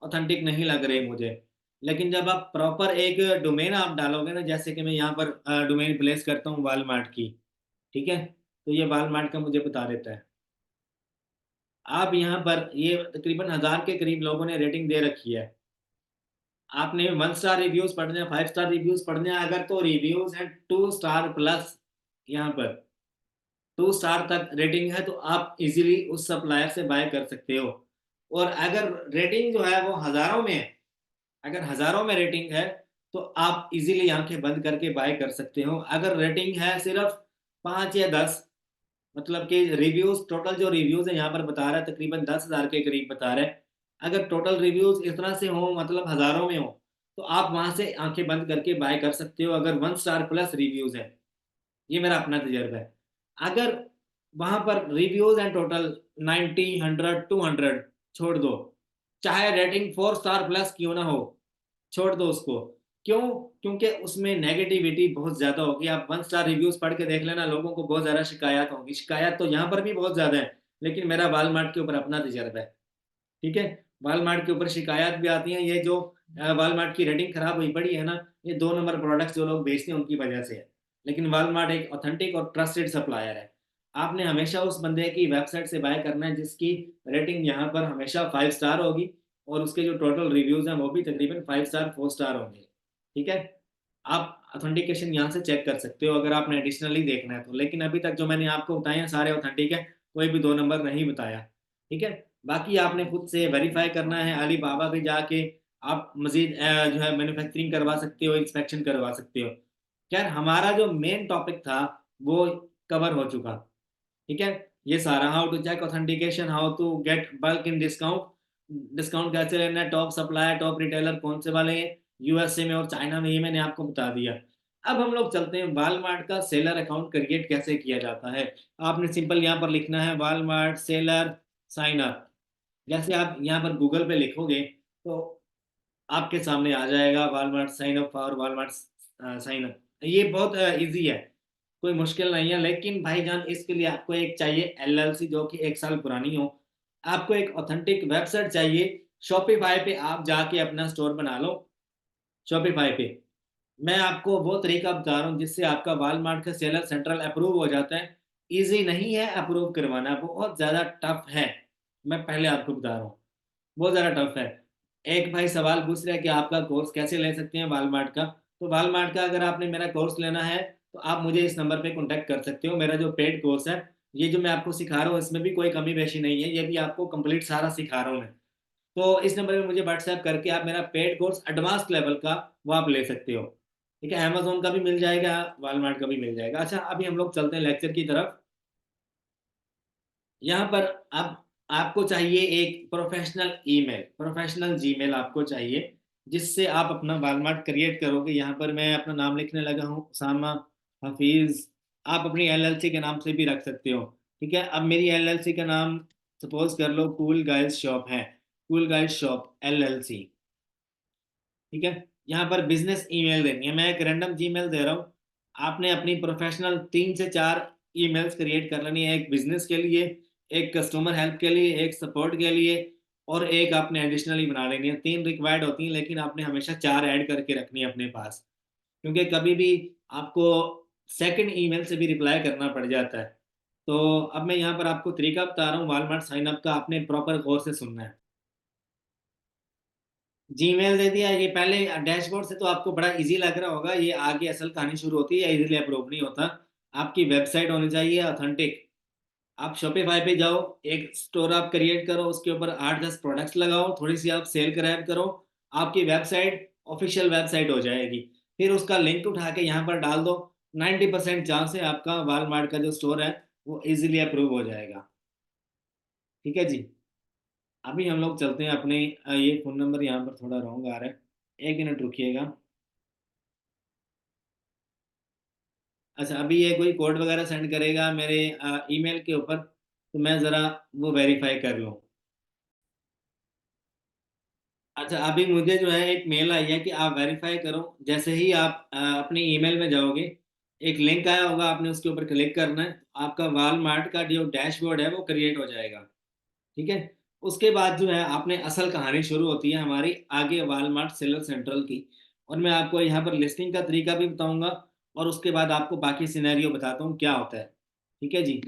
ऑथेंटिक नहीं लग रही मुझे। लेकिन जब आप प्रॉपर एक डोमेन आप डालोगे ना, जैसे कि मैं यहाँ पर डोमेन प्लेस करता हूँ वालमार्ट की, ठीक है, तो ये वालमार्ट का मुझे बता देता है। आप यहाँ पर ये तकरीबन 1,000 के करीब लोगों ने रेटिंग दे रखी है। आपने 1 स्टार रिव्यूज पढ़ने हैं, 5 स्टार रिव्यूज पढ़ने हैं, अगर तो रिव्यूज हैं 2 स्टार प्लस, यहाँ पर 2 स्टार तक रेटिंग है, तो आप इजीली उस सप्लायर से बाय कर सकते हो। और अगर रेटिंग जो है वो हजारों में है, अगर हजारों में रेटिंग है, तो आप इजीली आंखें बंद करके बाय कर सकते हो। अगर रेटिंग है सिर्फ 5 या 10, मतलब कि रिव्यूज, टोटल जो रिव्यूज है यहाँ पर बता रहा है तकरीबन 10,000 के करीब बता रहा है, अगर टोटल रिव्यूज इस तरह से हो, मतलब हजारों में हो, तो आप वहां से आंखें बंद करके बाय कर सकते हो, अगर 1 स्टार प्लस रिव्यूज है। ये मेरा अपना तजर्बा है। अगर वहां पर रिव्यूज हैं टोटल 90, 100, 200, छोड़ दो, चाहे रेटिंग 4 स्टार प्लस क्यों ना हो, छोड़ दो उसको। क्यों? क्योंकि उसमें नेगेटिविटी बहुत ज्यादा होगी। आप 1 स्टार रिव्यूज पढ़ के देख लेना, लोगों को बहुत ज्यादा शिकायत होगी, शिकायत तो यहाँ पर भी बहुत ज्यादा है, लेकिन मेरा वालमार्ट के ऊपर अपना तजर्बा है। ठीक है, वॉलमार्ट के ऊपर शिकायत भी आती है। ये जो वॉलमार्ट की रेटिंग खराब हुई पड़ी है ना, ये 2 नंबर प्रोडक्ट्स जो लोग बेचते हैं उनकी वजह से है। लेकिन वॉलमार्ट एक ऑथेंटिक और ट्रस्टेड सप्लायर है। आपने हमेशा उस बंदे की वेबसाइट से बाय करना है जिसकी रेटिंग यहाँ पर हमेशा 5 स्टार होगी, और उसके जो टोटल रिव्यूज हैं वो भी तकरीबन 5 स्टार 4 स्टार होंगे। ठीक है, आप ऑथेंटिकेशन यहाँ से चेक कर सकते हो अगर आपने एडिशनली देखना है तो। लेकिन अभी तक जो मैंने आपको बताए हैं सारे ऑथेंटिक है, कोई भी 2 नंबर नहीं बताया। ठीक है, बाकी आपने खुद से वेरीफाई करना है। अलीबाबा पे जाके आप मजीद जो है मैन्युफैक्चरिंग करवा सकते हो, इंस्पेक्शन करवा सकते हो। खैर, हमारा जो मेन टॉपिक था वो कवर हो चुका। ठीक है, ये सारा how to check authentication, how to get bulk in discount, discount कैसे लेना है, टॉप सप्लायर टॉप रिटेलर कौन से वाले हैं यूएसए में और चाइना में, ये मैंने आपको बता दिया। अब हम लोग चलते हैं वॉलमार्ट का सेलर अकाउंट क्रिएट कैसे किया जाता है। आपने सिंपल यहाँ पर लिखना है वॉलमार्ट सेलर साइन अप। जैसे आप यहाँ पर गूगल पे लिखोगे तो आपके सामने आ जाएगा Walmart sign up for Walmart sign up. ये बहुत इजी है, कोई मुश्किल नहीं है। लेकिन भाईजान इसके लिए आपको एक चाहिए एलएलसी जो कि 1 साल पुरानी हो। आपको एक ऑथेंटिक वेबसाइट चाहिए। शॉपिफाई पे आप जाके अपना स्टोर बना लो। शॉपिफाई पे मैं आपको वो तरीका बता रहा हूँ जिससे आपका वॉलमार्ट का सेलर सेंट्रल अप्रूव हो जाता है। इजी नहीं है अप्रूव करवाना, बहुत ज़्यादा टफ है। मैं पहले आपको बता रहा हूँ, बहुत ज़्यादा टफ है। एक भाई सवाल पूछ रहा है कि आपका कोर्स कैसे ले सकते हैं वॉलमार्ट का। तो वॉलमार्ट का अगर आपने मेरा कोर्स लेना है तो आप मुझे इस नंबर पे कांटेक्ट कर सकते हो। मेरा जो पेड कोर्स है, ये जो मैं आपको सिखा रहा हूँ इसमें भी कोई कमी पेशी नहीं है, ये भी आपको कंप्लीट सारा सिखा रहा हूँ मैं। तो इस नंबर पे मुझे व्हाट्सएप करके आप मेरा पेड कोर्स एडवांस लेवल का वो आप ले सकते हो। ठीक है, अमेजोन का भी मिल जाएगा, वॉलमार्ट का भी मिल जाएगा। अच्छा, अभी हम लोग चलते हैं लेक्चर की तरफ। यहाँ पर अब आपको चाहिए एक प्रोफेशनल ईमेल, प्रोफेशनल जीमेल आपको चाहिए जिससे आप अपना वॉलमार्ट क्रिएट करोगे। यहाँ पर मैं अपना नाम लिखने लगा हूँ, उसामा हफीज। आप अपनी एलएलसी के नाम से भी रख सकते हो। ठीक है, अब मेरी एलएलसी का नाम सपोज कर लो कूल गाइस शॉप है, कूल गाइस शॉप एलएलसी। ठीक है, यहाँ पर बिजनेस ईमेल देनी है, मैं एक रैंडम जीमेल दे रहा हूँ। आपने अपनी प्रोफेशनल 3 से 4 ईमेल्स क्रिएट कर लेनी है, एक बिजनेस के लिए, एक कस्टमर हेल्प के लिए, एक सपोर्ट के लिए, और एक आपने एडिशनली बना लेनी है। 3 रिक्वायर्ड होती हैं लेकिन आपने हमेशा 4 ऐड करके रखनी है अपने पास, क्योंकि कभी भी आपको सेकंड ईमेल से भी रिप्लाई करना पड़ जाता है। तो अब मैं यहाँ पर आपको तरीका बता रहा हूँ वॉलमार्ट साइन अप का, आपने प्रॉपर गौर से सुनना है। जीमेल दे दिया, ये पहले डैशबोर्ड से तो आपको बड़ा इजी लग रहा होगा, ये आगे असल कहानी शुरू होती है, इजीली अप्रूव नहीं होता। आपकी वेबसाइट होनी चाहिए ऑथेंटिक। आप शॉपिफाई पे जाओ, एक स्टोर आप क्रिएट करो, उसके ऊपर 8-10 प्रोडक्ट्स लगाओ, थोड़ी सी आप सेल क्रैप करो, आपकी वेबसाइट ऑफिशियल वेबसाइट हो जाएगी। फिर उसका लिंक उठा के यहाँ पर डाल दो। 90% चांस है आपका वॉलमार्ट का जो स्टोर है वो इजीली अप्रूव हो जाएगा। ठीक है जी, अभी हम लोग चलते हैं अपने ये फ़ोन नंबर यहाँ पर थोड़ा रॉन्ग आ रहा है, 1 मिनट रुकिएगा। अच्छा, अभी ये कोई कोड वगैरह सेंड करेगा मेरे ईमेल के ऊपर, तो मैं ज़रा वो वेरीफाई कर लूँ। अच्छा, अभी मुझे जो है एक मेल आई है कि आप वेरीफाई करो। जैसे ही आप अपनी ईमेल में जाओगे, एक लिंक आया होगा, आपने उसके ऊपर क्लिक करना है, आपका वॉलमार्ट का जो डैशबोर्ड है वो क्रिएट हो जाएगा। ठीक है, उसके बाद जो है आपने असल कहानी शुरू होती है हमारी आगे वॉलमार्ट सेलर सेंट्रल की। और मैं आपको यहाँ पर लिस्टिंग का तरीका भी बताऊंगा, और उसके बाद आपको बाकी सिनेरियो बताता हूँ क्या होता है। ठीक है जी।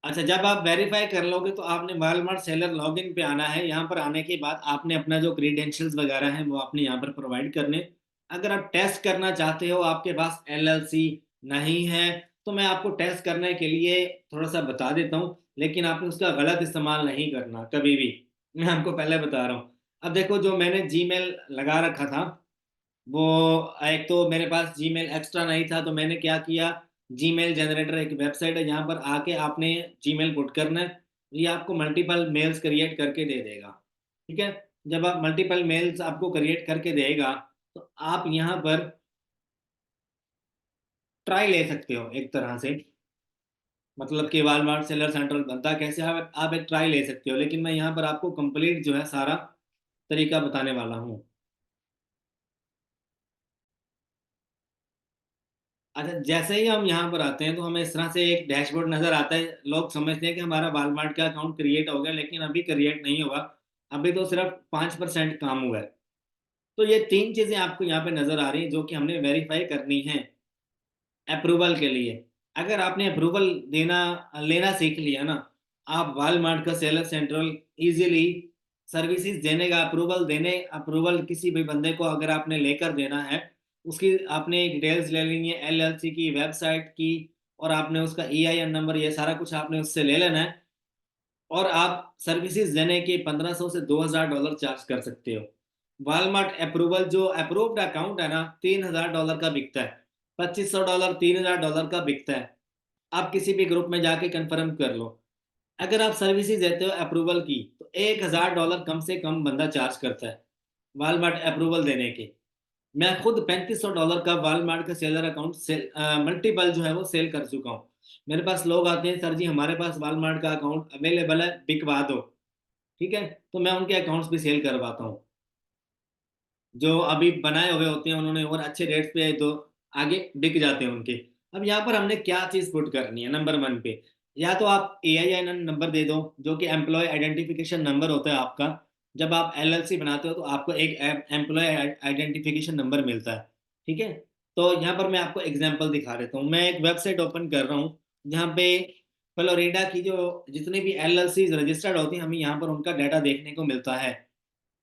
अच्छा, जब आप वेरीफाई कर लोगे तो आपने वॉलमार्ट सेलर लॉगिन पे आना है। यहाँ पर आने के बाद आपने अपना जो क्रीडेंशियल्स वगैरह हैं वो आपने यहाँ पर प्रोवाइड करने। अगर आप टेस्ट करना चाहते हो, आपके पास एलएलसी नहीं है, तो मैं आपको टेस्ट करने के लिए थोड़ा सा बता देता हूँ, लेकिन आपने उसका गलत इस्तेमाल नहीं करना कभी भी। मैं आपको पहले बता रहा हूँ। अब देखो, जो मैंने जीमेल लगा रखा था वो, एक तो मेरे पास जीमेल एक्स्ट्रा नहीं था, तो मैंने क्या किया, जीमेल जनरेटर एक वेबसाइट है, जहाँ पर आके आपने जीमेल पुट करना है, ये आपको मल्टीपल मेल्स क्रिएट करके दे देगा। ठीक है, जब आप मल्टीपल मेल्स आपको क्रिएट करके देगा तो आप यहाँ पर ट्राई ले सकते हो एक तरह से। मतलब कि वॉलमार्ट सेलर सेंट्रल बनता कैसे, आप एक ट्राई ले सकते हो, लेकिन मैं यहाँ पर आपको कंप्लीट जो है सारा तरीका बताने वाला हूँ। अच्छा, जैसे ही हम यहाँ पर आते हैं तो हमें इस तरह से एक डैशबोर्ड नजर आता है। लोग समझते हैं कि हमारा वॉलमार्ट का अकाउंट क्रिएट हो गया, लेकिन अभी क्रिएट नहीं होगा। अभी तो सिर्फ 5% काम हुआ है। तो ये तीन चीजें आपको यहाँ पे नजर आ रही हैं जो कि हमने वेरीफाई करनी है अप्रूवल के लिए। अगर आपने अप्रूवल देना लेना सीख लिया ना, आप वॉलमार्ट का सेलर सेंट्रल इजीली सर्विसेज देने का अप्रूवल देने अप्रूवल किसी भी बंदे को अगर आपने लेकर देना है, उसकी आपने डिटेल्स ले लेनी है एलएलसी की, वेबसाइट की, और आपने उसका ईआईएन नंबर, ये सारा कुछ आपने उससे ले लेना है। और आप सर्विसेज देने के 1500 से $2000 चार्ज कर सकते हो। वॉलमार्ट अप्रूवल जो अप्रूव्ड अकाउंट है ना, $3000 का बिकता है। $2500 $3000 का बिकता है। आप किसी भी ग्रुप में जाके कंफर्म कर लो। अगर आप सर्विसेज देते हो अप्रूवल की तो $1000 कम से कम बंदा चार्ज करता है वॉलमार्ट अप्रूवल देने के। मैं खुद $3500 का वॉलमार्ट का सेलर अकाउंट सेल मल्टीपल जो है वो सेल कर चुका हूँ। मेरे पास लोग आते हैं, सर जी हमारे पास वॉलमार्ट का अकाउंट अवेलेबल है, बिकवा दो। ठीक है, तो मैं उनके अकाउंट्स भी सेल करवाता हूँ जो अभी बनाए हुए होते हैं उन्होंने, और अच्छे रेट्स पे तो आगे बिक जाते हैं उनके। अब यहाँ पर हमने क्या चीज पुट करनी है नंबर वन पे, या तो आप AIN नंबर दे दो जो कि एम्प्लॉय आइडेंटिफिकेशन नंबर होता है आपका। जब आप LLC बनाते हो तो आपको एक एम्प्लॉय आइडेंटिफिकेशन नंबर मिलता है। ठीक है, तो यहाँ पर मैं आपको एग्जांपल दिखा देता हूँ। मैं एक वेबसाइट ओपन कर रहा हूँ जहाँ पे फ्लोरिडा की जो जितनी भी LLC रजिस्टर्ड होती हैं, हमें यहाँ पर उनका डाटा देखने को मिलता है।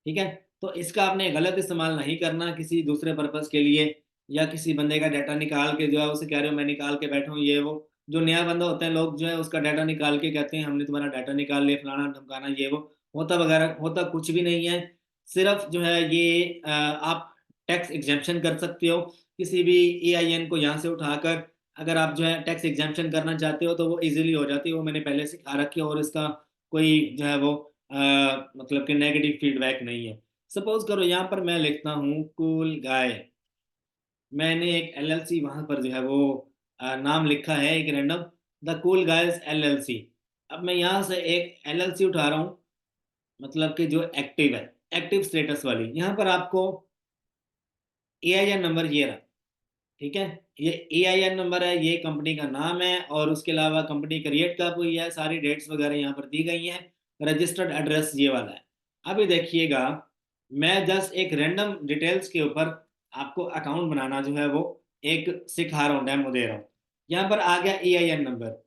ठीक है, तो इसका आपने गलत इस्तेमाल नहीं करना किसी दूसरे पर्पस के लिए, या किसी बंदे का डाटा निकाल के जो है उसे कह रहे हो मैं निकाल के बैठा हूँ ये वो। जो नया बंदा होता है, लोग जो है उसका डाटा निकाल के कहते हैं हमने तुम्हारा डाटा निकाल लिया, फलाना धमकाना ये वो। होता वगैरह होता कुछ भी नहीं है। सिर्फ जो है ये आप टैक्स एग्जेम्पशन कर सकते हो किसी भी AIN को यहाँ से उठाकर। अगर आप जो है टैक्स एग्जेम्पशन करना चाहते हो तो वो इजीली हो जाती है, वो मैंने पहले सिखा रखी है, और इसका कोई जो है वो मतलब कि नेगेटिव फीडबैक नहीं है। सपोज करो यहाँ पर मैं लिखता हूँ कूल गाय। मैंने एक LLC वहां पर जो है वो नाम लिखा है एक random, the cool guys LLC। अब मैं यहाँ से एक LLC उठा रहा हूँ, मतलब कि जो एक्टिव है, एक्टिव स्टेटस वाली। यहाँ पर आपको AIN नंबर ये रहा। ठीक है, ये AIN नंबर है, ये कंपनी का नाम है, और उसके अलावा कंपनी क्रिएट कब हुई है, सारी डेट्स वगैरह यहाँ पर दी गई हैं। रजिस्टर्ड एड्रेस ये वाला है। अभी देखिएगा, मैं जस्ट एक रैंडम डिटेल्स के ऊपर आपको अकाउंट बनाना जो है वो एक सिखा रहा हूँ, डेमो दे रहा हूँ। यहाँ पर आ गया AIN नंबर,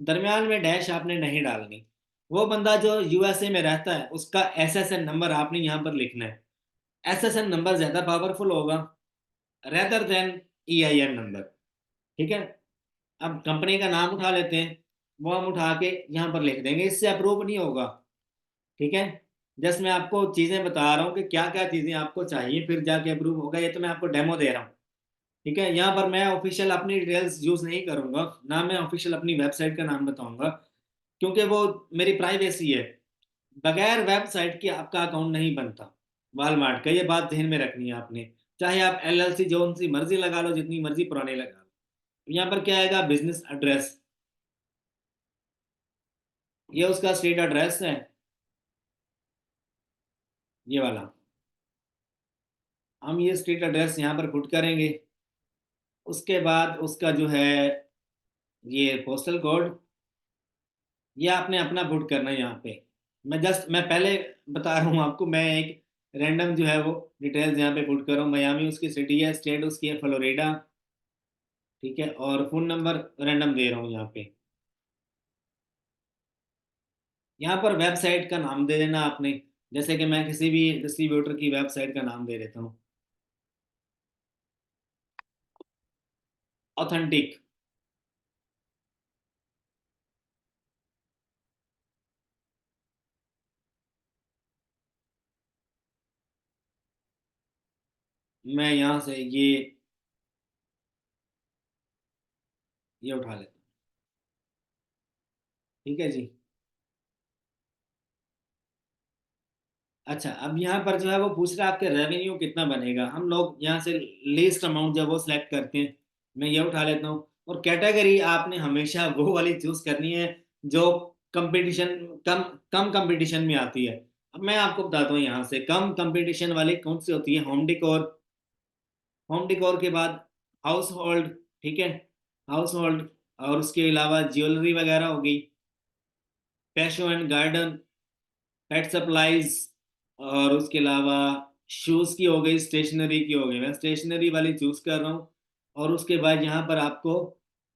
दरमियान में डैश आपने नहीं डालनी। वो बंदा जो USA में रहता है उसका SSN नंबर आपने यहाँ पर लिखना है। SSN नंबर ज्यादा पावरफुल होगा रेदर देन EIN नंबर। ठीक है, अब कंपनी का नाम उठा लेते हैं, वो हम उठा के यहाँ पर लिख देंगे, इससे अप्रूव नहीं होगा। ठीक है, जस्ट मैं आपको चीजें बता रहा हूँ कि क्या क्या चीजें आपको चाहिए फिर जाके अप्रूव होगा। ये तो मैं आपको डेमो दे रहा हूँ। ठीक है, यहाँ पर मैं ऑफिशियल अपनी डिटेल्स यूज नहीं करूंगा, ना मैं ऑफिशियल अपनी वेबसाइट का नाम बताऊंगा, क्योंकि वो मेरी प्राइवेसी है। बगैर वेबसाइट के आपका अकाउंट नहीं बनता वॉलमार्ट का, ये बात ध्यान में रखनी है आपने। चाहे आप LLC जो सी मर्जी लगा लो, जितनी मर्जी पुरानी लगा लो। यहाँ पर क्या आएगा, बिजनेस एड्रेस, ये उसका स्ट्रीट एड्रेस है, ये वाला। हम ये स्ट्रीट एड्रेस यहाँ पर पुट करेंगे। उसके बाद उसका जो है ये पोस्टल कोड, ये आपने अपना पुट करना है यहाँ पे। मैं पहले बता रहा हूँ आपको, मैं एक रैंडम जो है वो डिटेल्स यहाँ पे पुट कर रहा हूँ। मियामी उसकी सिटी है, स्टेट उसकी है फ्लोरिडा। ठीक है, और फोन नंबर रैंडम दे रहा हूँ यहाँ पे। यहाँ पर वेबसाइट का नाम दे देना आपने, जैसे कि मैं किसी भी डिस्ट्रीब्यूटर की वेबसाइट का नाम दे देता हूँ, ऑथेंटिक। मैं यहाँ से ये उठा लेता हूँ। ठीक है जी। अच्छा, अब यहाँ पर जो है वो पूछ रहा है आपके रेवेन्यू कितना बनेगा। हम लोग यहाँ से लीस्ट अमाउंट जब वो सिलेक्ट करते हैं, मैं ये उठा लेता हूँ। और कैटेगरी आपने हमेशा वो वाली चूज करनी है जो कंपटीशन कम कम कंपटीशन में आती है। अब मैं आपको बताता हूँ यहाँ से कम कंपटीशन वाली कौन सी होती है। होम डिकोर, होम डिकोर के बाद हाउस होल्ड, ठीक है, हाउस होल्ड, और उसके अलावा ज्वेलरी वगैरह हो गई, पैशो एंड गार्डन, पेट सप्लाईज, और उसके अलावा शूज़ की हो गई, स्टेशनरी की हो गई। मैं स्टेशनरी वाली चूज़ कर रहा हूँ। और उसके बाद यहाँ पर आपको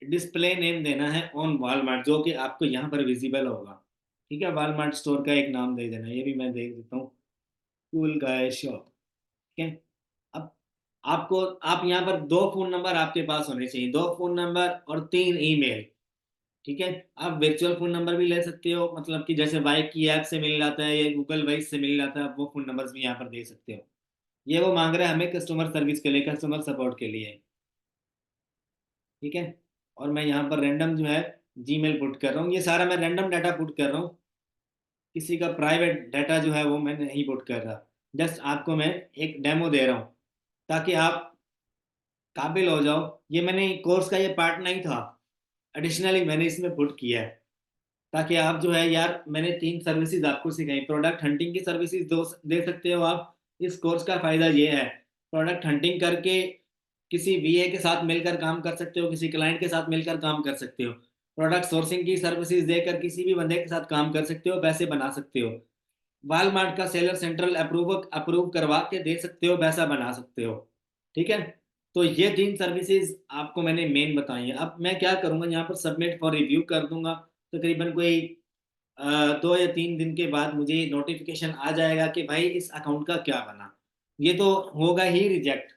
डिस्प्ले नेम देना है ऑन वॉलमार्ट, जो कि आपको यहाँ पर विजिबल होगा। ठीक है, वॉलमार्ट स्टोर का एक नाम दे देना, ये भी मैं दे देता हूँ, कूल गाय शॉप। ठीक है। अब आपको, आप यहाँ पर दो फ़ोन नंबर आपके पास होने चाहिए, दो फ़ोन नंबर और तीन ईमेल। ठीक है। आप वर्चुअल फोन नंबर भी ले सकते हो, मतलब कि जैसे बाइक की ऐप से मिल जाता है या गूगल वॉइस से मिल जाता है, आप वो फोन नंबर्स भी यहाँ पर दे सकते हो। ये वो मांग रहा है हमें कस्टमर सर्विस के लिए, कस्टमर सपोर्ट के लिए। ठीक है। और मैं यहाँ पर रैंडम जो है जीमेल पुट कर रहा हूँ, ये सारा मैं रैंडम डाटा पुट कर रहा हूँ, किसी का प्राइवेट डाटा जो है वो मैं नहीं पुट कर रहा। जस्ट आपको मैं एक डेमो दे रहा हूँ ताकि आप काबिल हो जाओ। ये मैंने कोर्स का ये पार्ट नहीं था, एडिशनली मैंने इसमें पुट किया है, ताकि आप जो है यार, मैंने तीन सर्विसेज आपको सिखाई। प्रोडक्ट हंटिंग की सर्विसेज दो दे सकते हो आप। इस कोर्स का फायदा ये है, प्रोडक्ट हंटिंग करके किसी वीए के साथ मिलकर काम कर सकते हो, किसी क्लाइंट के साथ मिलकर काम कर सकते हो। प्रोडक्ट सोर्सिंग की सर्विसेज देकर किसी भी बंदे के साथ काम कर सकते हो, पैसे बना सकते हो। वॉलमार्ट का सेलर सेंट्रल अप्रूव अप्रूव करवा के दे सकते हो, पैसा बना सकते हो। ठीक है। तो ये तीन सर्विसेज आपको मैंने मेन बताई है। अब मैं क्या करूंगा, यहाँ पर सबमिट फॉर रिव्यू कर दूंगा। तकरीबन कोई 2 या 3 दिन के बाद मुझे नोटिफिकेशन आ जाएगा कि भाई इस अकाउंट का क्या बना। ये तो होगा ही रिजेक्ट,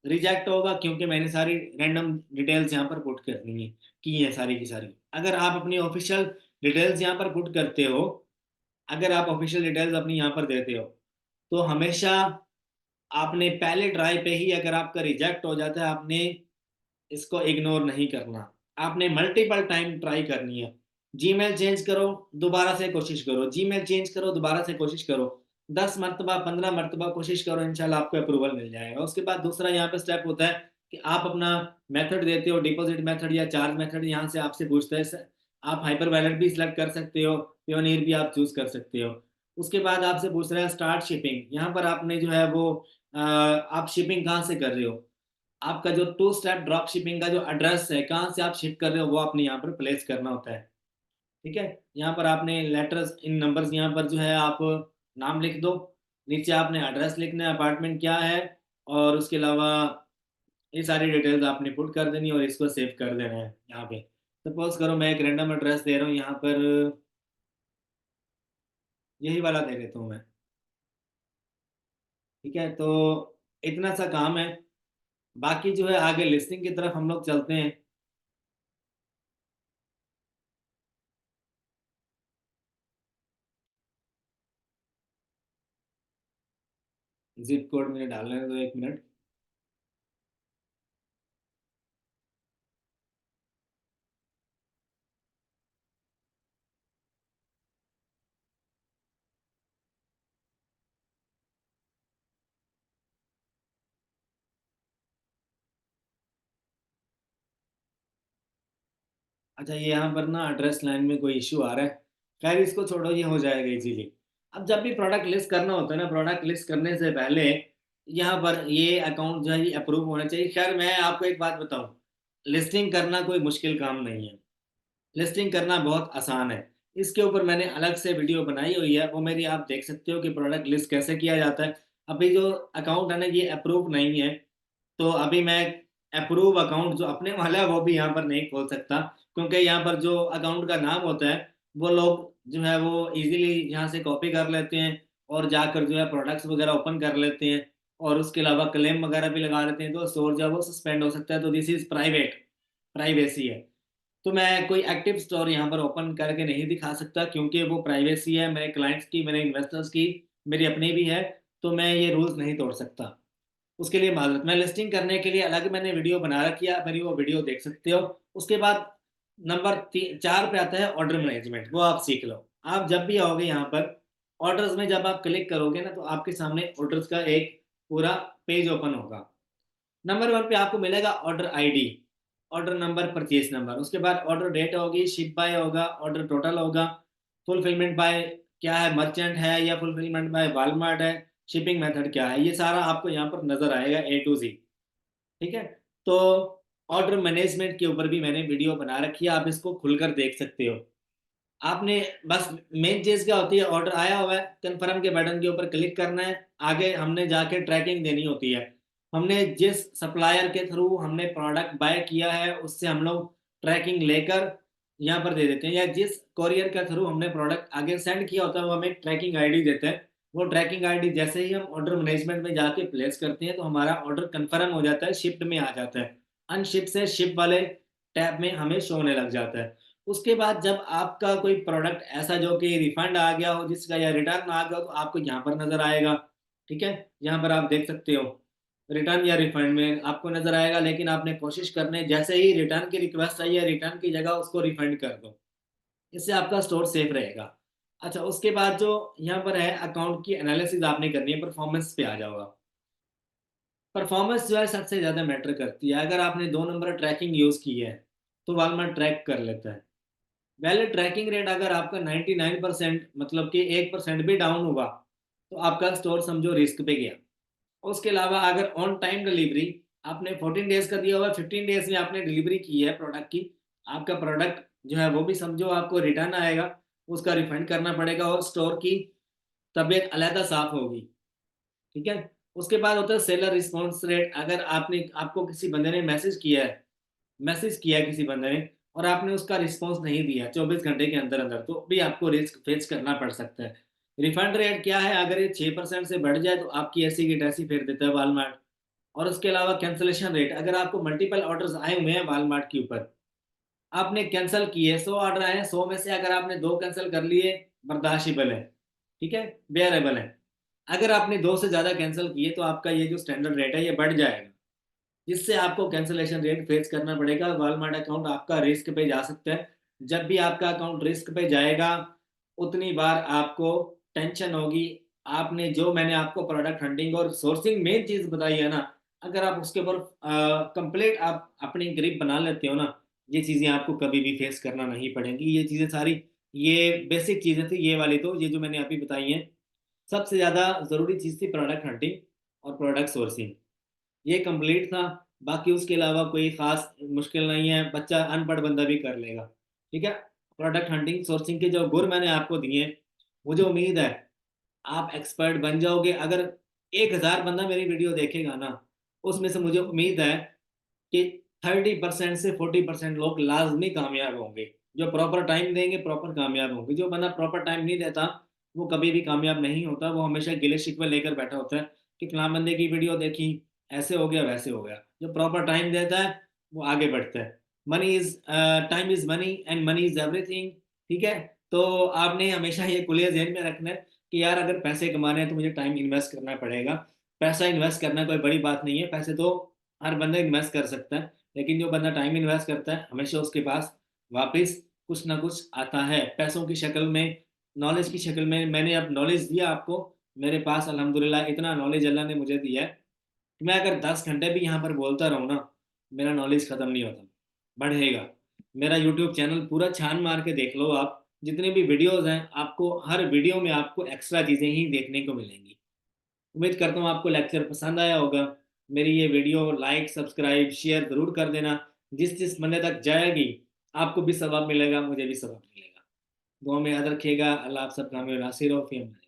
रिजेक्ट होगा क्योंकि मैंने सारी रैंडम डिटेल्स यहाँ पर पुट करनी है, की है सारी की सारी। अगर आप अपनी ऑफिशियल डिटेल्स यहाँ पर पुट करते हो, अगर आप ऑफिशियल डिटेल्स अपनी यहाँ पर देते हो, तो हमेशा आपने पहले ट्राई पे ही अगर आपका रिजेक्ट हो जाता है, आपने इसको इग्नोर नहीं करना, आपने मल्टीपल टाइम ट्राई करनी है। जीमेल चेंज करो, दोबारा से कोशिश करो, जीमेल चेंज करो, दोबारा से कोशिश करो, 10 मरतबा 15 मरतबा कोशिश करो, इंशाल्लाह आपको अप्रूवल मिल जाएगा। उसके बाद दूसरा यहाँ पे स्टेप होता है कि आप अपना मेथड देते हो, डिपॉजिट मेथड या चार्ज मेथड, यहाँ से आपसे पूछता है। आप हाइपर वैलेट भी सिलेक्ट कर सकते हो, पेयोनियर भी आप चूज कर सकते हो। उसके बाद आपसे पूछ रहा है स्टार्ट शिपिंग, यहाँ पर आपने जो है वो आप शिपिंग कहाँ से कर रहे हो, आपका जो टू स्टेप ड्रॉप शिपिंग का जो एड्रेस है, कहाँ से आप शिप कर रहे हो, वो आपने यहाँ पर प्लेस करना होता है। ठीक है। यहाँ पर आपने लेटर्स इन नंबर्स, यहाँ पर जो है आप नाम लिख दो, नीचे आपने एड्रेस लिखना है, अपार्टमेंट क्या है, और उसके अलावा ये सारी डिटेल्स आपने पुट कर देनी है और इसको सेव कर देना है यहाँ पे। सपोज करो मैं एक रैंडम एड्रेस दे रहा हूँ यहाँ पर, यही वाला दे देता हूँ मैं। ठीक है, तो इतना सा काम है। बाकी जो है आगे लिस्टिंग की तरफ हम लोग चलते हैं। जिप कोड मुझे डालने दो, 1 मिनट। अच्छा, ये यहाँ पर ना एड्रेस लाइन में कोई इश्यू आ रहा है, खैर इसको छोड़ो, ये हो जाएगा इजीली। अब जब भी प्रोडक्ट लिस्ट करना होता है ना, प्रोडक्ट लिस्ट करने से पहले यहाँ पर ये अकाउंट जो है ये अप्रूव होना चाहिए। खैर मैं आपको एक बात बताऊँ, लिस्टिंग करना कोई मुश्किल काम नहीं है, लिस्टिंग करना बहुत आसान है। इसके ऊपर मैंने अलग से वीडियो बनाई हुई है, वो मेरी आप देख सकते हो कि प्रोडक्ट लिस्ट कैसे किया जाता है। अभी जो अकाउंट है ना ये अप्रूव नहीं है, तो अभी मैं अप्रूव अकाउंट जो अपने वाला है वो भी यहाँ पर नहीं खोल सकता, क्योंकि यहाँ पर जो अकाउंट का नाम होता है वो लोग जो है वो इजीली यहाँ से कॉपी कर लेते हैं और जाकर जो है प्रोडक्ट्स वगैरह ओपन कर लेते हैं, और उसके अलावा क्लेम वगैरह भी लगा लेते हैं, तो स्टोर जो है वो सस्पेंड हो सकता है। तो दिस इज प्राइवेट, प्राइवेसी है। तो मैं कोई एक्टिव स्टोर यहाँ पर ओपन करके नहीं दिखा सकता, क्योंकि वो प्राइवेसी है मेरे क्लाइंट्स की, मेरे इन्वेस्टर्स की, मेरी अपनी भी है। तो मैं ये रूल्स नहीं तोड़ सकता, उसके लिए माजरत। मैं लिस्टिंग करने के लिए अलग मैंने वीडियो बना रखी है, आप मेरी वो वीडियो देख सकते हो। उसके बाद नंबर 4 पे आता है ऑर्डर मैनेजमेंट, वो आप सीख लो। आप जब भी आओगे यहाँ पर ऑर्डर्स में, जब आप क्लिक करोगे ना, तो आपके सामने ऑर्डर्स का एक पूरा पेज ओपन होगा। नंबर 1 पे आपको मिलेगा order ID, order number, purchase number. उसके बाद ऑर्डर डेट होगी, शिप बाय होगा, ऑर्डर टोटल होगा, फुलफिलमेंट बाय क्या है, मर्चेंट है या फुलफिलमेंट बाय वॉलमार्ट है, शिपिंग मेथड क्या है, ये सारा आपको यहाँ पर नजर आएगा A to Z। ठीक है। तो ऑर्डर मैनेजमेंट के ऊपर भी मैंने वीडियो बना रखी है, आप इसको खुलकर देख सकते हो। आपने बस मेन चीज़ क्या होती है, ऑर्डर आया हुआ है, कन्फर्म के बटन के ऊपर क्लिक करना है, आगे हमने जाके ट्रैकिंग देनी होती है। हमने जिस सप्लायर के थ्रू हमने प्रोडक्ट बाय किया है, उससे हम लोग ट्रैकिंग लेकर यहाँ पर दे देते हैं, या जिस कोरियर के थ्रू हमने प्रोडक्ट आगे सेंड किया होता है, वो हमें ट्रैकिंग आईडी देते हैं। वो ट्रैकिंग आईडी जैसे ही हम ऑर्डर मैनेजमेंट में जाके प्लेस करते हैं, तो हमारा ऑर्डर कन्फर्म हो जाता है, शिप्ड में आ जाता है। अनशिप से शिप वाले टैब में हमें शो होने लग जाता है। उसके बाद जब आपका कोई प्रोडक्ट ऐसा जो कि रिफंड आ गया हो जिसका, या रिटर्न आ गया हो, तो आपको यहाँ पर नज़र आएगा, ठीक है? यहाँ पर आप देख सकते हो, रिटर्न या रिफंड में आपको नज़र आएगा, लेकिन आपने कोशिश करनी है जैसे ही रिटर्न की रिक्वेस्ट आई है, रिटर्न की जगह उसको रिफंड कर दो। इससे आपका स्टोर सेफ रहेगा। अच्छा, उसके बाद जो यहाँ पर है, अकाउंट की एनालिसिस आपने करनी है, परफॉर्मेंस पे आ जाओ आप। परफॉर्मेंस जो है सबसे ज़्यादा मैटर करती है। अगर आपने 2 नंबर ट्रैकिंग यूज़ की है, तो वालमार्ट ट्रैक कर लेता है। वैलिड ट्रैकिंग रेट अगर आपका 99% मतलब कि 1% भी डाउन हुआ, तो आपका स्टोर समझो रिस्क पे गया। उसके अलावा अगर ऑन टाइम डिलीवरी आपने 14 डेज़ का दिया हुआ है, 15 डेज़ में आपने डिलीवरी की है प्रोडक्ट की, आपका प्रोडक्ट जो है वो भी समझो आपको रिटर्न आएगा, उसका रिफंड करना पड़ेगा और स्टोर की तबीयत अलहदा साफ़ होगी, ठीक है? उसके बाद होता है सेलर रिस्पॉन्स रेट। अगर आपने आपको किसी बंदे ने मैसेज किया है किसी बंदे ने, और आपने उसका रिस्पॉन्स नहीं दिया 24 घंटे के अंदर-अंदर, तो भी आपको रिस्क फेस करना पड़ सकता है। रिफंड रेट क्या है, अगर ये 6% से बढ़ जाए तो आपकी ऐसी की तैसी फेर देता है वॉलमार्ट। और उसके अलावा कैंसलेशन रेट, अगर आपको मल्टीपल ऑर्डर्स आए हुए हैं वॉलमार्ट के ऊपर, आपने कैंसल किए, 100 ऑर्डर आए हैं, 100 में से अगर आपने 2 कैंसल कर लिए, बर्दाश्तेबल है, ठीक है? बेयरेबल है। अगर आपने 2 से ज़्यादा कैंसल किए, तो आपका ये जो स्टैंडर्ड रेट है, ये बढ़ जाएगा। जिससे आपको कैंसलेशन रेट फेस करना पड़ेगा। वॉलमार्ट अकाउंट आपका रिस्क पे जा सकता है। जब भी आपका अकाउंट रिस्क पे जाएगा, उतनी बार आपको टेंशन होगी। आपने जो मैंने आपको प्रोडक्ट हंटिंग और सोर्सिंग मेन चीज़ बताई है ना, अगर आप उसके ऊपर कंप्लीट आप अपनी ग्रिप बना लेते हो ना, ये चीज़ें आपको कभी भी फेस करना नहीं पड़ेंगी। ये चीज़ें सारी, ये बेसिक चीज़ें थी ये वाली, तो ये जो मैंने अभी बताई हैं, सबसे ज़्यादा ज़रूरी चीज़ थी प्रोडक्ट हंटिंग और प्रोडक्ट सोर्सिंग। ये कंप्लीट था, बाकी उसके अलावा कोई ख़ास मुश्किल नहीं है, बच्चा अनपढ़ बंदा भी कर लेगा, ठीक है? प्रोडक्ट हंटिंग, सोर्सिंग के जो गुर मैंने आपको दिए, मुझे उम्मीद है आप एक्सपर्ट बन जाओगे। अगर 1000 बंदा मेरी वीडियो देखेगा ना, उसमें से मुझे उम्मीद है कि 30% से 40% लोग लाज़मी कामयाब होंगे। जो प्रॉपर टाइम देंगे, प्रॉपर कामयाब होंगे। जो बंदा प्रॉपर टाइम नहीं देता, वो कभी भी कामयाब नहीं होता। वो हमेशा गिले-शिकवे लेकर बैठा होता है कि फलाँ बंदे की वीडियो देखी, ऐसे हो गया, वैसे हो गया। जो प्रॉपर टाइम देता है, वो आगे बढ़ता है। Money is time is money and money is everything, ठीक है? तो आपने हमेशा ये खुले ज़हन में रखना है कि यार अगर पैसे कमाने हैं, तो मुझे टाइम इन्वेस्ट करना पड़ेगा। पैसा इन्वेस्ट करना कोई बड़ी बात नहीं है, पैसे तो हर बंदा इन्वेस्ट कर सकता है, लेकिन जो बंदा टाइम इन्वेस्ट करता है, हमेशा उसके पास वापस कुछ ना कुछ आता है, पैसों की शक्ल में, नॉलेज की शक्ल में। मैंने अब नॉलेज दिया आपको, मेरे पास अल्हम्दुलिल्लाह इतना नॉलेज अल्लाह ने मुझे दिया है कि मैं अगर 10 घंटे भी यहाँ पर बोलता रहूँ ना, मेरा नॉलेज खत्म नहीं होता, बढ़ेगा। मेरा यूट्यूब चैनल पूरा छान मार के देख लो आप, जितने भी वीडियोज़ हैं, आपको हर वीडियो में आपको एक्स्ट्रा चीज़ें ही देखने को मिलेंगी। उम्मीद करता हूँ आपको लेक्चर पसंद आया होगा। मेरी ये वीडियो लाइक, सब्सक्राइब, शेयर ज़रूर कर देना। जिस बंदे तक जाएगी, आपको भी सवाब मिलेगा, मुझे भी सवाब मिलेगा। दुआ में याद रखिएगा। अल्लाह आप सबका हमें नासिर हो। फ़ी अमान।